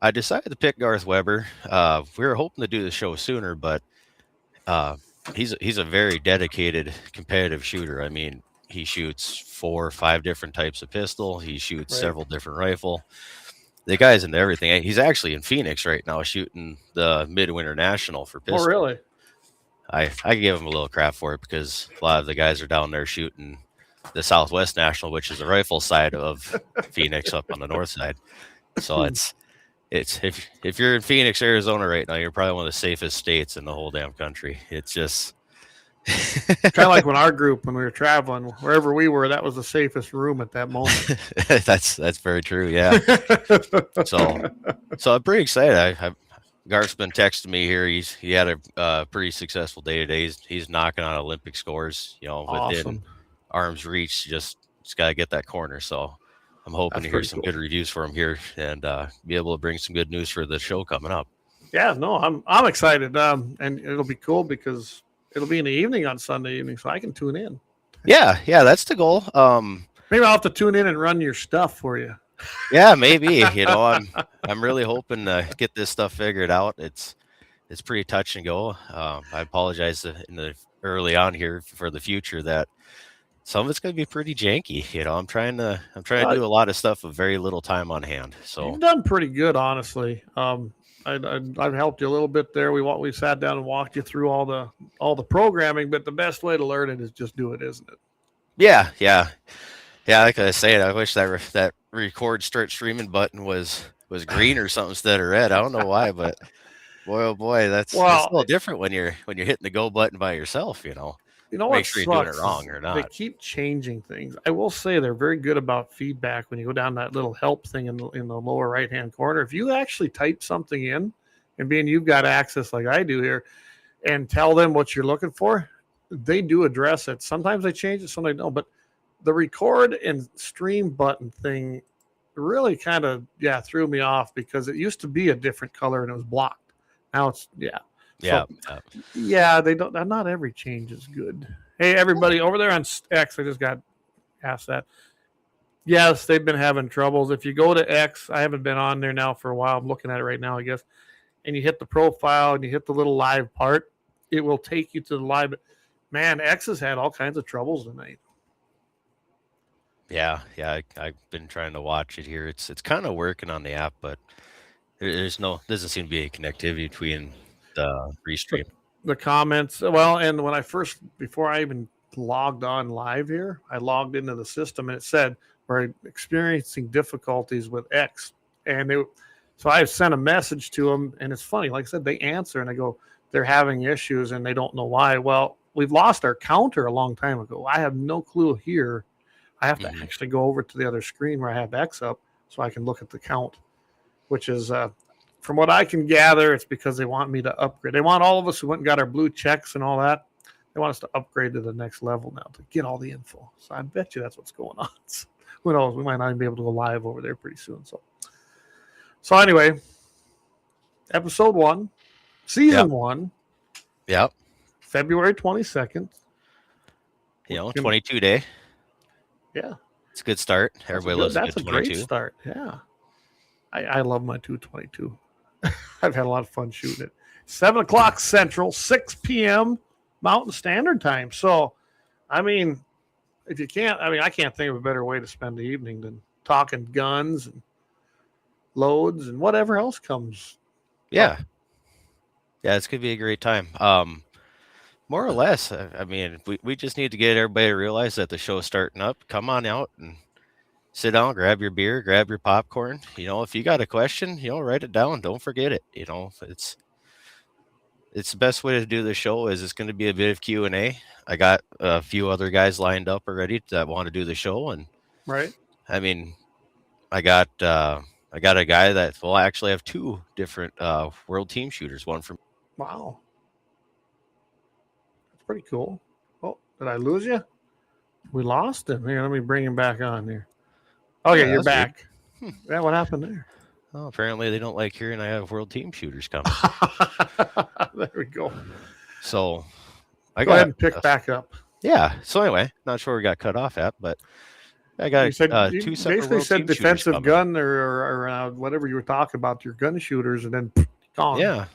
I decided to pick Garth Weber. We were hoping to do the show sooner, but he's a very dedicated competitive shooter. He shoots 4 or 5 different types of pistol. He shoots several different rifle. The guy's into everything. He's actually in Phoenix right now shooting the Midwinter National for pistol. Oh, really? I give him a little crap for it because a lot of the guys are down there shooting the Southwest National, which is the rifle side of Phoenix up on the north side. So it's if you're in Phoenix, Arizona right now, you're probably one of the safest states in the whole damn country. It's just kind of like when our group, when we were traveling, wherever we were, that was the safest room at that moment. That's very true. Yeah. So I'm pretty excited. Garth's been texting me here. He had a pretty successful day today. He's knocking on Olympic scores, within arm's reach. Just got to get that corner. So I'm hoping to hear some good reviews for him here and be able to bring some good news for the show coming up. Yeah, no, I'm excited. And it'll be cool because it'll be in the evening on Sunday evening, so I can tune in. Yeah, that's the goal. Maybe I'll have to tune in and run your stuff for you. Yeah, maybe. I'm really hoping to get this stuff figured out. It's pretty touch and go. I apologize in the early on here for the future that some of it's going to be pretty janky. I'm trying to do a lot of stuff with very little time on hand. So You've done pretty good, honestly. I've helped you a little bit there. We sat down and walked you through all the programming, but the best way to learn it is just do it, isn't it? yeah. Like I say, I wish that record start streaming button was green or something instead of red. I don't know why, but boy, oh boy, that's a little different when you're hitting the go button by yourself. You know Make what sure you're doing it sucks wrong is or not. They keep changing things. I will say they're very good about feedback when you go down that little help thing in the lower right hand corner. If you actually type something in, and being you've got access like I do here, and tell them what you're looking for, they do address it. Sometimes they change it, sometimes they don't. But the record and stream button thing really kind of threw me off because it used to be a different color and it was blocked. Now it's they don't. Not every change is good. Hey, everybody over there on X, I just got asked that. Yes, they've been having troubles. If you go to X, I haven't been on there now for a while. I'm looking at it right now, I guess. And you hit the profile and you hit the little live part, it will take you to the live. Man, X has had all kinds of troubles tonight. Yeah. I've been trying to watch it here. It's kind of working on the app, but doesn't seem to be a connectivity between the restream. The comments, well, and before I even logged on live here, I logged into the system and it said we're experiencing difficulties with X, so I sent a message to them, and it's funny. Like I said, they answer, and I go, they're having issues, and they don't know why. Well, we've lost our counter a long time ago. I have no clue here. I have to actually go over to the other screen where I have X up so I can look at the count, which is, from what I can gather, it's because they want me to upgrade. They want all of us who went and got our blue checks and all that. They want us to upgrade to the next level now to get all the info. So I bet you that's what's going on. So who knows? We might not even be able to go live over there pretty soon. So anyway, episode 1, season 1. Yep. February 22nd. 22 day. Yeah. It's a good start. Everybody loves that's a a good great 22. start. Yeah. I love my 222. I've had a lot of fun shooting it. 7 o'clock Central, 6 p.m. Mountain Standard Time. So, I mean, if you can't, I can't think of a better way to spend the evening than talking guns and loads and whatever else comes. Yeah. Yeah, it's going to be a great time. More or less, we just need to get everybody to realize that the show's starting up. Come on out and sit down, grab your beer, grab your popcorn. If you got a question, write it down. Don't forget it. It's the best way to do the show is it's going to be a bit of Q&A. I got a few other guys lined up already that want to do the show. And right. I got a guy that will actually have 2 different world team shooters. One from. Wow. That's pretty cool. Oh, did I lose you? We lost him. Here, let me bring him back on here. Oh, yeah, you're back. Yeah, what happened there? Oh, apparently they don't like hearing I have world team shooters coming. There we go. So go ahead and pick back up. Yeah. So anyway, not sure where we got cut off at, but I got 2 separate basically world said team defensive gun or whatever you were talking about, your gun shooters, and then gone. Yeah.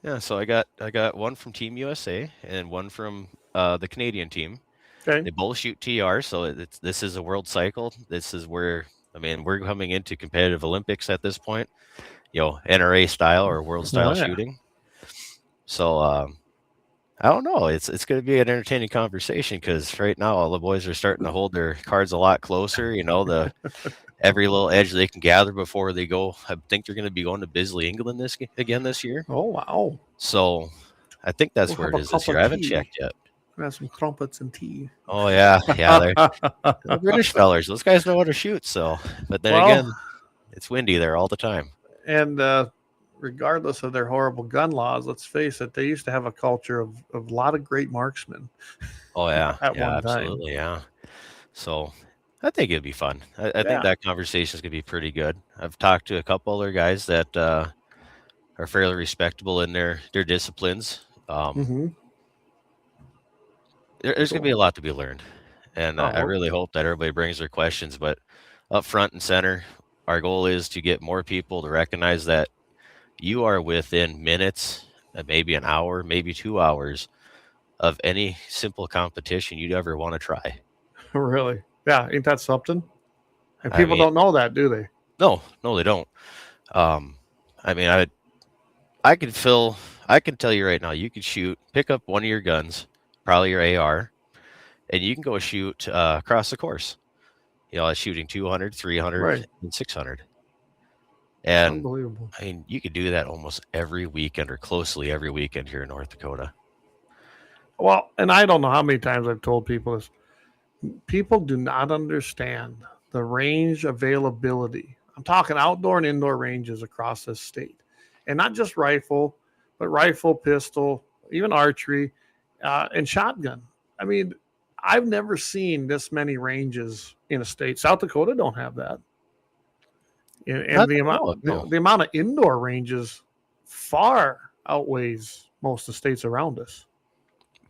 Yeah. So I got one from Team USA and one from the Canadian team. Okay. They both shoot TR, so this is a world cycle. This is where we're coming into competitive Olympics at this point, NRA style or world style shooting. So I don't know. It's going to be an entertaining conversation because right now all the boys are starting to hold their cards a lot closer. Every little edge they can gather before they go. I think they're going to be going to Bisley, England this year. Oh wow! So I think that's where it is this year. I haven't checked yet. Have some crumpets and tea. Oh yeah, they're British fellers. Those guys know how to shoot. So, but then again, it's windy there all the time. And regardless of their horrible gun laws, let's face it, they used to have a culture of a lot of great marksmen. Oh yeah, at one time. Absolutely, yeah. So I think it'd be fun. I think that conversation is gonna be pretty good. I've talked to a couple other guys that are fairly respectable in their disciplines. there's going to be a lot to be learned. And I really hope that everybody brings their questions. But up front and center, our goal is to get more people to recognize that you are within minutes, maybe an hour, maybe 2 hours of any simple competition you'd ever want to try. Really? Yeah, ain't that something? And I people mean, don't know that, do they? No, they don't. I mean, I can tell you right now, you could pick up one of your guns, probably your AR, and you can go shoot across the course. Shooting 200, 300, Right. and 600. And Unbelievable. I mean, you could do that almost every weekend or closely every weekend here in North Dakota. Well, and I don't know how many times I've told people this. People do not understand the range availability. I'm talking outdoor and indoor ranges across this state. And not just rifle, but rifle, pistol, even archery, and shotgun. I mean, I've never seen this many ranges in a state. South Dakota don't have that. And the amount of indoor ranges far outweighs most of the states around us.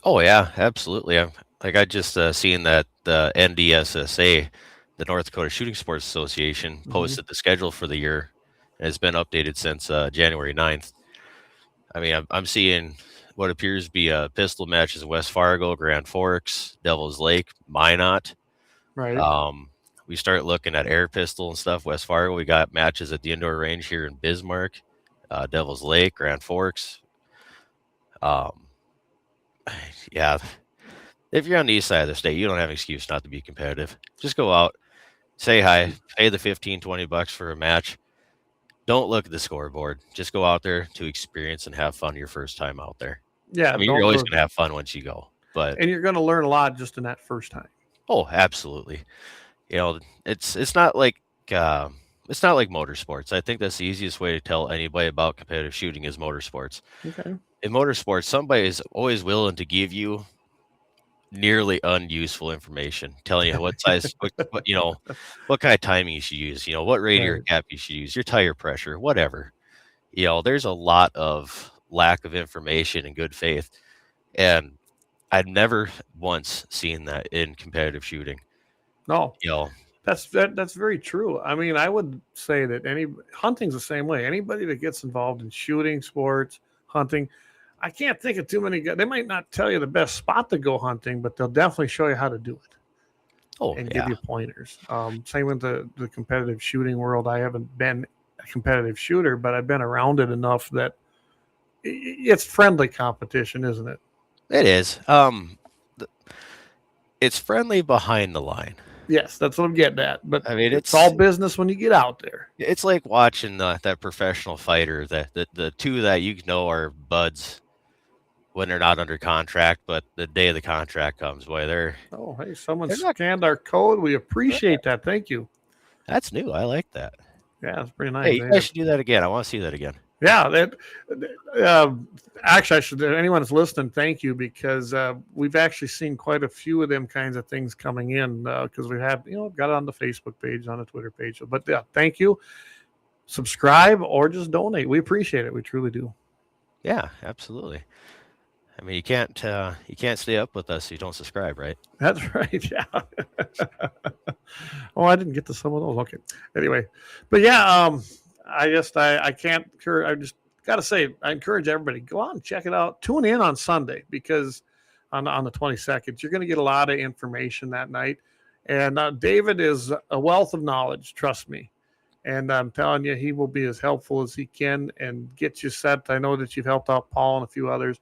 Oh yeah, absolutely. I just seen that the NDSSA, the North Dakota Shooting Sports Association, posted the schedule for the year, and it's been updated since January 9th. I mean, I'm seeing what appears to be pistol matches in West Fargo, Grand Forks, Devil's Lake, Minot. Right. We start looking at air pistol and stuff. West Fargo, we got matches at the indoor range here in Bismarck, Devil's Lake, Grand Forks. Yeah, if you're on the east side of the state, you don't have an excuse not to be competitive. Just go out, say hi, pay the $15-20 for a match. Don't look at the scoreboard. Just go out there to experience and have fun your first time out there. Yeah. I mean, you're always going to have fun once you go, and you're going to learn a lot just in that first time. Oh, absolutely. It's not like motorsports. I think that's the easiest way to tell anybody about competitive shooting is motorsports. Okay. In motorsports, somebody is always willing to give you nearly unuseful information, telling you what size, what kind of timing you should use, what radiator cap you should use, your tire pressure, whatever. There's a lot of lack of information and good faith. And I've never once seen that in competitive shooting. No, that's very true. I mean, I would say that hunting's the same way. Anybody that gets involved in shooting, sports, hunting, I can't think of too many guys. They might not tell you the best spot to go hunting, but they'll definitely show you how to do it. And give you pointers. Same with the competitive shooting world. I haven't been a competitive shooter, but I've been around it enough that it's friendly competition, isn't it? It is. It's friendly behind the line. Yes, that's what I'm getting at. But I mean, it's all business when you get out there. It's like watching that professional fighter, the two that are buds when they're not under contract, but the day of the contract comes, boy, hey, someone scanned our code. We appreciate that. Thank you. That's new. I like that. Yeah, that's pretty nice. Hey, you guys should do that again. I want to see that again. Yeah, actually, I should. Anyone that's listening, thank you, because we've actually seen quite a few of them kinds of things coming in because we have, got it on the Facebook page, on the Twitter page. But yeah, thank you. Subscribe or just donate. We appreciate it. We truly do. Yeah, absolutely. I mean, you can't stay up with us if you don't subscribe, right? That's right. Yeah. Oh, I didn't get to some of those. Okay. Anyway, but yeah, I just got to say, I encourage everybody, go out and check it out. Tune in on Sunday because on the 22nd, you're going to get a lot of information that night. And David is a wealth of knowledge, trust me. And I'm telling you, he will be as helpful as he can and get you set. I know that you've helped out Paul and a few others.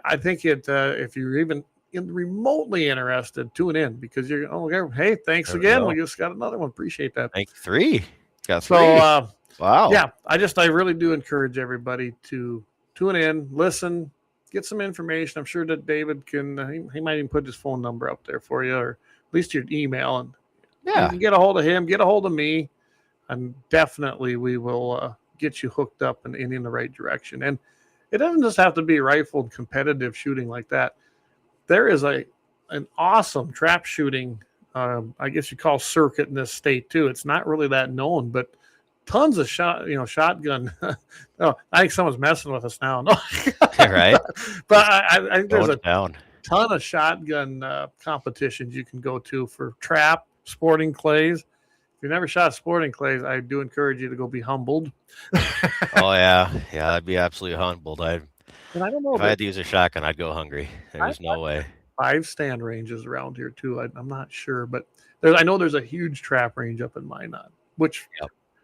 I think if you're even remotely interested, tune in because hey, thanks again. We just got another one. Appreciate that. Thank you. 3. Got 3. So, wow. Yeah, I really do encourage everybody to tune in, listen, get some information. I'm sure that David can, he might even put his phone number up there for you, or at least your email. And you can get a hold of him, get a hold of me, and definitely we will get you hooked up and in the right direction. And it doesn't just have to be rifled competitive shooting like that. There is an awesome trap shooting, I guess you call circuit in this state too. It's not really that known, but tons of shotgun. Oh, I think someone's messing with us now. No, right? But I think there's down. ton of shotgun competitions you can go to for trap, sporting clays. If you never shot sporting clays, I do encourage you to go be humbled. Oh yeah, I'd be absolutely humbled. And I don't know If I had to use a shotgun, I'd go hungry. There's no way. 5 stand ranges around here too. I'm not sure, but I know there's a huge trap range up in Minot, which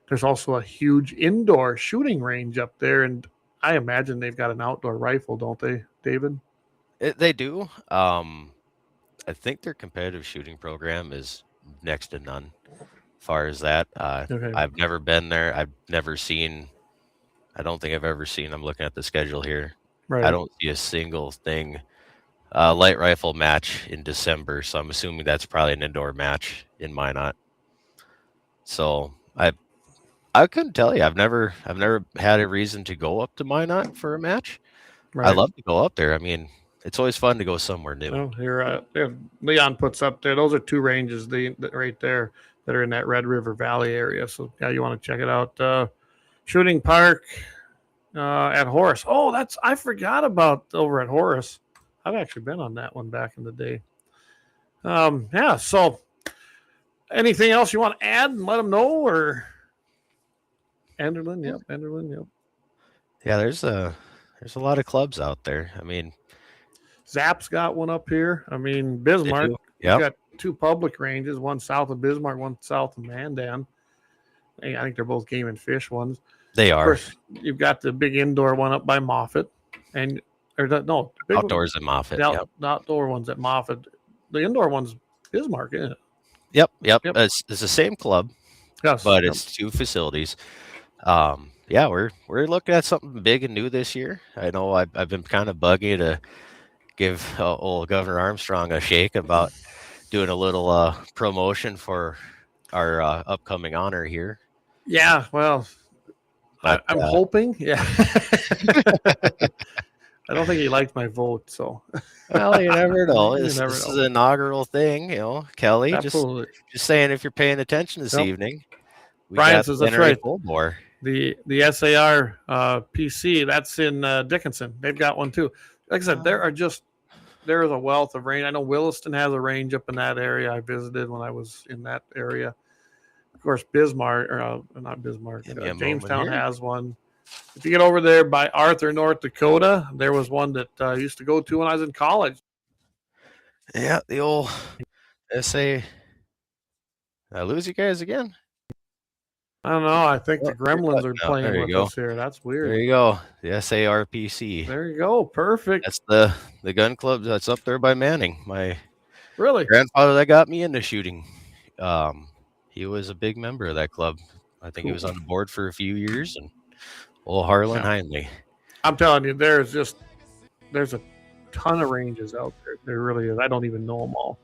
there's also a huge indoor shooting range up there, and I imagine they've got an outdoor rifle, don't they, David? They do. I think their competitive shooting program is next to none. As far as that, Okay. I've never been there. I've never seen. I don't think I've ever seen. I'm looking at the schedule here. Right. I don't see a single thing. Light rifle match in December, so I'm assuming that's probably an indoor match in Minot. So I couldn't tell you. I've never had a reason to go up to Minot for a match. Right. I love to go up there. I mean, it's always fun to go somewhere new. Oh, here, Leon puts up there. Those are 2 ranges right there that are in that Red River Valley area. So yeah, you want to check it out. Shooting Park at Horace. Oh, I forgot about over at Horace. I've actually been on that one back in the day. Yeah. So, anything else you want to add and let them know, or Enderlin? Yep, Enderlin. Yep. Yeah, there's a lot of clubs out there. I mean, Zap's got one up here. I mean, Bismarck. Yeah, got 2 public ranges, one south of Bismarck, one south of Mandan. I think they're both game and fish ones. they are. Of course, you've got the big indoor one up by Moffett, and Outdoors at Moffett. The outdoor ones at Moffett. The indoor one's Bismarck, isn't it? Yep. It's the same club, Yes, but it's 2 facilities. Yeah, we're looking at something big and new this year. I know I've been kind of buggy to give old Governor Armstrong a shake about doing a little promotion for our upcoming honor here. Yeah, well, But, I'm hoping. Yeah. I don't think he liked my vote, so. Well, you never know. You This never is know. an inaugural thing, Kelly. Absolutely. Just saying, if you're paying attention this Yep. evening, we Brian got says the that's NRA right. Full Bore. The SAR PC, that's in Dickinson. They've got one too. Like I said, there is a wealth of range. I know Williston has a range up in that area. I visited when I was in that area. Of course, Bismarck, or not Bismarck, Give me a Jamestown moment here. has one. If you get over there by Arthur, North Dakota, there was one that I used to go to when I was in college. Yeah, the old SA. I lose you guys again. I don't know. I think the Oh, Gremlins are no, playing there you with go. us here. That's There weird. you go. The SARPC. There you go. Perfect. That's the gun club that's up there by Manning. My Really? grandfather that got me into shooting. He was a big member of that club. I think he was on the board for a few years, and old Harlan Heinley. I'm telling you, there's a ton of ranges out there. There really is. I don't even know them all.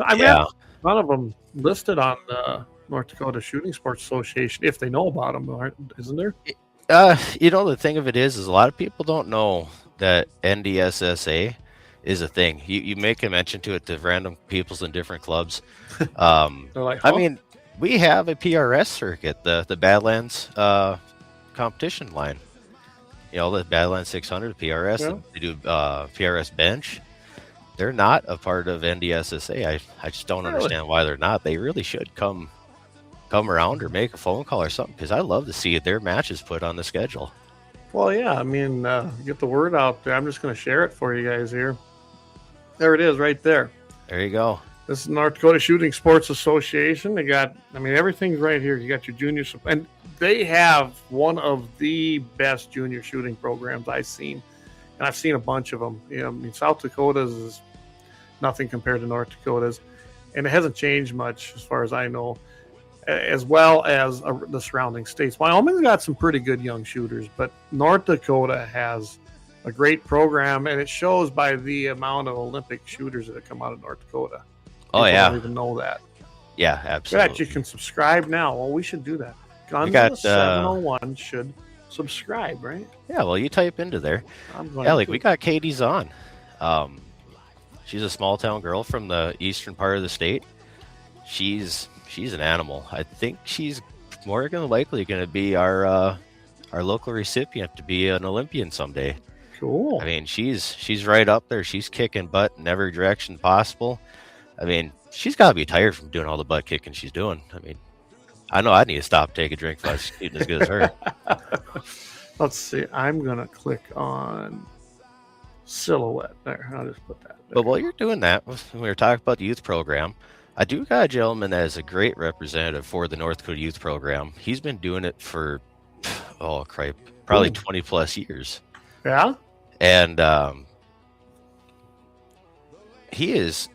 I mean, Yeah. none of them listed on the North Dakota Shooting Sports Association, if they know about them, isn't there? The thing of it is a lot of people don't know that NDSSA is a thing. You make a mention to it to random peoples in different clubs. They're like, I huh? mean, we have a PRS circuit, the Badlands competition line. The Badlands 600 PRS. Yeah. They do PRS bench. They're not a part of NDSSA. I just don't Really? understand why they're not. They really should come around or make a phone call or something, because I love to see their matches put on the schedule. Well, yeah. I mean, get the word out there. I'm just going to share it for you guys here. There it is, right there. There you go. This is North Dakota Shooting Sports Association. They got, everything's right here. You got your junior, and they have one of the best junior shooting programs I've seen. And I've seen a bunch of them. South Dakota's is nothing compared to North Dakota's. And it hasn't changed much as far as I know, as well as the surrounding states. Wyoming's got some pretty good young shooters, but North Dakota has a great program, and it shows by the amount of Olympic shooters that have come out of North Dakota. Oh, People yeah. don't even know that. Yeah, Look at absolutely. that, you can subscribe now. Well, we should do that. Guns got, of the 701 should subscribe, right? Yeah, well, you type into there. I'm going Yeah, like to. we got Katie's on. She's a small town girl from the eastern part of the state. She's an animal. I think she's more than likely going to be our local recipient to be an Olympian someday. Cool. I mean, she's right up there. She's kicking butt in every direction possible. I mean, she's got to be tired from doing all the butt kicking she's doing. I mean, I know I need to stop, take a drink if I was shooting as good as her. Let's see. I'm going to click on Silhouette there. I'll just put that there. But while you're doing that, when we were talking about the youth program, I do got a gentleman that is a great representative for the North Dakota Youth Program. He's been doing it for, oh, crap, probably 20 plus years. Yeah? And he is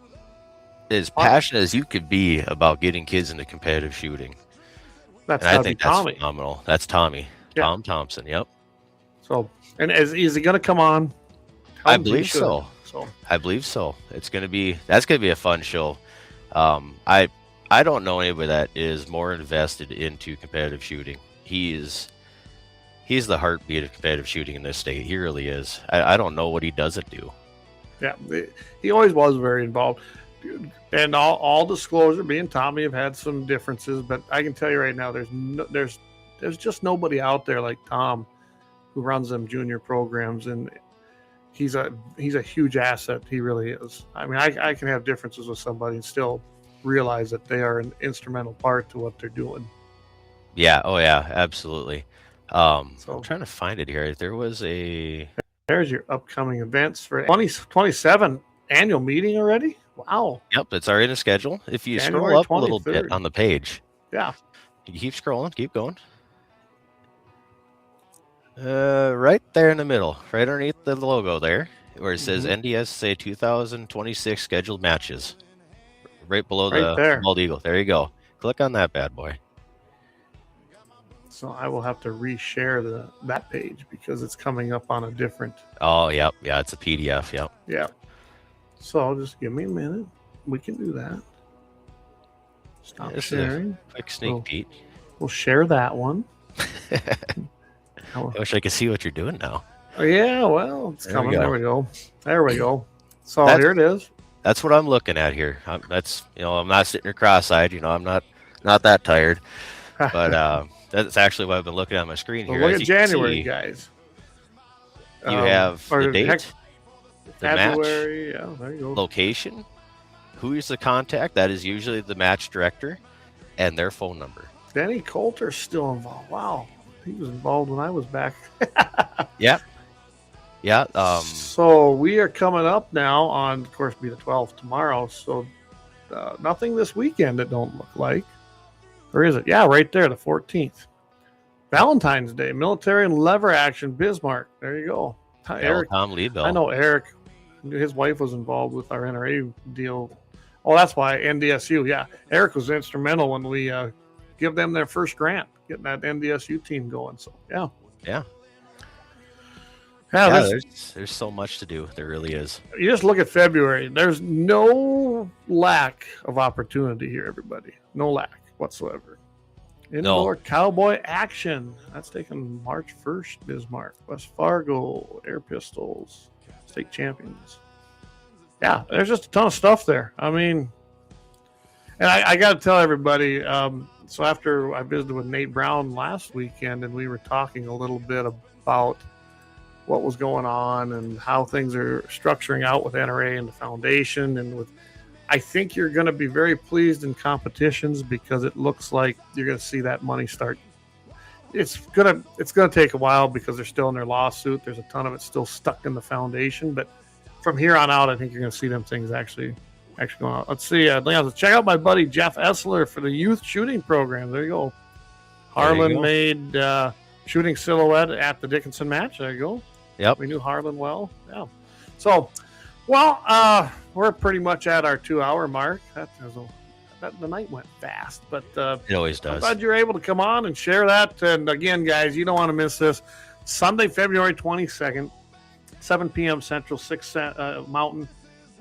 as passionate as you could be about getting kids into competitive shooting. That's and I think that's Tommy. phenomenal. That's Tommy. Yeah. Tom Thompson, yep. So, and is he going to come on? I believe so. I believe so. That's gonna be a fun show. I don't know anybody that is more invested into competitive shooting. He's the heartbeat of competitive shooting in this state. He really is. I don't know what he doesn't do. Yeah, he always was very involved. And all disclosure, me and Tommy have had some differences, but I can tell you right now, there's just nobody out there like Tom who runs them junior programs, and he's a huge asset. He really is. I mean, I can have differences with somebody and still realize that they are an instrumental part to what they're doing. Yeah. Oh yeah, absolutely. So I'm trying to find it here. There's your upcoming events for 2027 annual meeting already. Wow. Yep, it's already in the schedule. If you January scroll up 23rd. a little bit on the page. Yeah. You keep scrolling, keep going. Right there in the middle, right underneath the logo there, where it says NDSA 2026 scheduled matches. Right below the bald eagle. There you go. Click on that bad boy. So I will have to reshare that page because it's coming up on a different. Oh, yep. Yeah, it's a PDF. Yep. Yeah. So just give me a minute. We can do that. Stop sharing. Quick sneak peek. We'll share that one. I wish I could see what you're doing now. Oh, yeah, well, it's coming. There we go. There we go. So here it is. That's what I'm looking at here. I'm not sitting here cross-eyed. I'm not that tired. But that's actually what I've been looking at on my screen here. Well, look at January, guys. You have the date, the February, match, yeah, there you go. location, who is the contact. That is usually the match director, and their phone number. Denny Coulter's still involved. Wow. He was involved when I was back. Yep. Yeah. So we are coming up now on, of course, be the 12th tomorrow. So nothing this weekend that don't look like. Or is it? Yeah, right there, the 14th. Valentine's Day, military and lever action, Bismarck. There you go. Eric, Tom Liebel. I know Eric. His wife was involved with our NRA deal. Oh, that's why NDSU. Yeah, Eric was instrumental when we give them their first grant, getting that NDSU team going. So yeah. There's so much to do. There really is. You just look at February. There's no lack of opportunity here, everybody. No lack whatsoever. Indoor cowboy action. That's taking March 1st, Bismarck. West Fargo, Air Pistols, state champions. Yeah, there's just a ton of stuff there. I mean, and I got to tell everybody, so after I visited with Nate Brown last weekend, and we were talking a little bit about what was going on and how things are structuring out with NRA and the foundation, and with, I think you're going to be very pleased in competitions because it looks like you're going to see that money start. It's going to take a while because they're still in their lawsuit. There's a ton of it still stuck in the foundation, but from here on out, I think you're going to see them things actually going out. Let's see. Let's check out my buddy Jeff Essler for the youth shooting program. There you go. Harlan made shooting silhouette at the Dickinson match. There you go. Yep. We knew Harlan well. Yeah. So, well, we're pretty much at our 2-hour mark. The night went fast, but it always does. I'm glad you're able to come on and share that. And again, guys, you don't want to miss this. Sunday, February 22nd, 7 p.m. Central, 6 Mountain.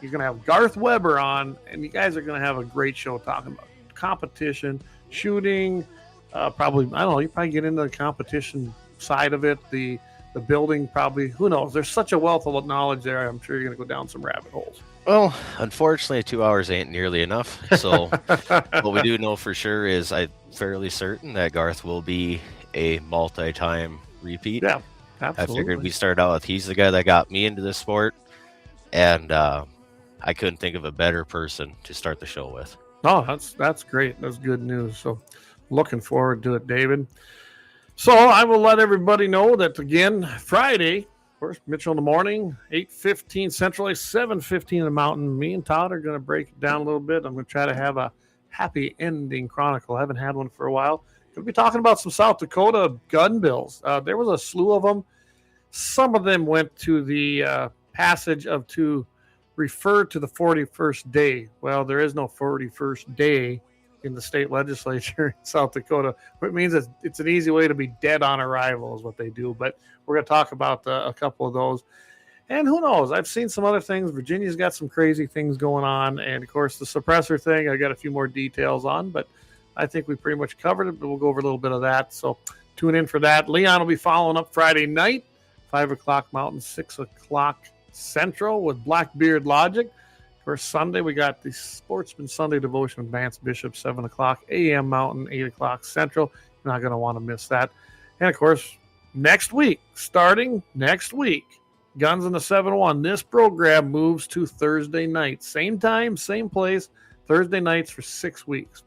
He's going to have Garth Weber on, and you guys are going to have a great show talking about competition, shooting, probably, I don't know, you probably get into the competition side of it, the building probably, who knows? There's such a wealth of knowledge there. I'm sure you're going to go down some rabbit holes. Well, unfortunately, 2 hours ain't nearly enough. So what we do know for sure is I'm fairly certain that Garth will be a multi-time repeat. Yeah. Absolutely. I figured we started out with he's the guy that got me into this sport, and I couldn't think of a better person to start the show with. Oh, that's great. That's good news. So looking forward to it, David. So I will let everybody know that, again, Friday, of course, Mitchell in the morning, 8:15 Central, 7:15 in the Mountain. Me and Todd are going to break it down a little bit. I'm going to try to have a happy ending chronicle. I haven't had one for a while. Going to be talking about some South Dakota gun bills. There was a slew of them. Some of them went to the passage of to refer to the 41st day. Well, there is no 41st day in the state legislature in South Dakota, which means it's an easy way to be dead on arrival is what they do. But we're going to talk about a couple of those. And who knows? I've seen some other things. Virginia's got some crazy things going on. And, of course, the suppressor thing, I got a few more details on. But I think we pretty much covered it, but we'll go over a little bit of that. So tune in for that. Leon will be following up Friday night, 5 o'clock Mountain, 6 o'clock Central with Blackbeard Logic. For Sunday, we got the Sportsman Sunday Devotion with Vance Bishop, 7 o'clock a.m. Mountain, 8 o'clock Central. You're not going to want to miss that. And, of course, starting next week, Guns in the 701. This program moves to Thursday night. Same time, same place, Thursday nights for 6 weeks.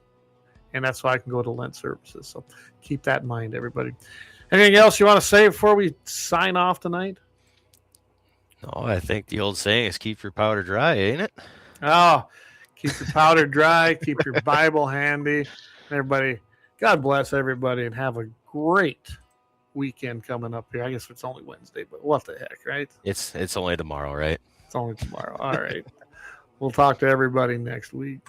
And that's why I can go to Lent services. So keep that in mind, everybody. Anything else you want to say before we sign off tonight? No, I think the old saying is keep your powder dry, ain't it? Oh, keep your powder dry, keep your Bible handy. Everybody, God bless everybody, and have a great weekend coming up here. I guess it's only Wednesday, but what the heck, right? It's only tomorrow, right? It's only tomorrow. All right. We'll talk to everybody next week.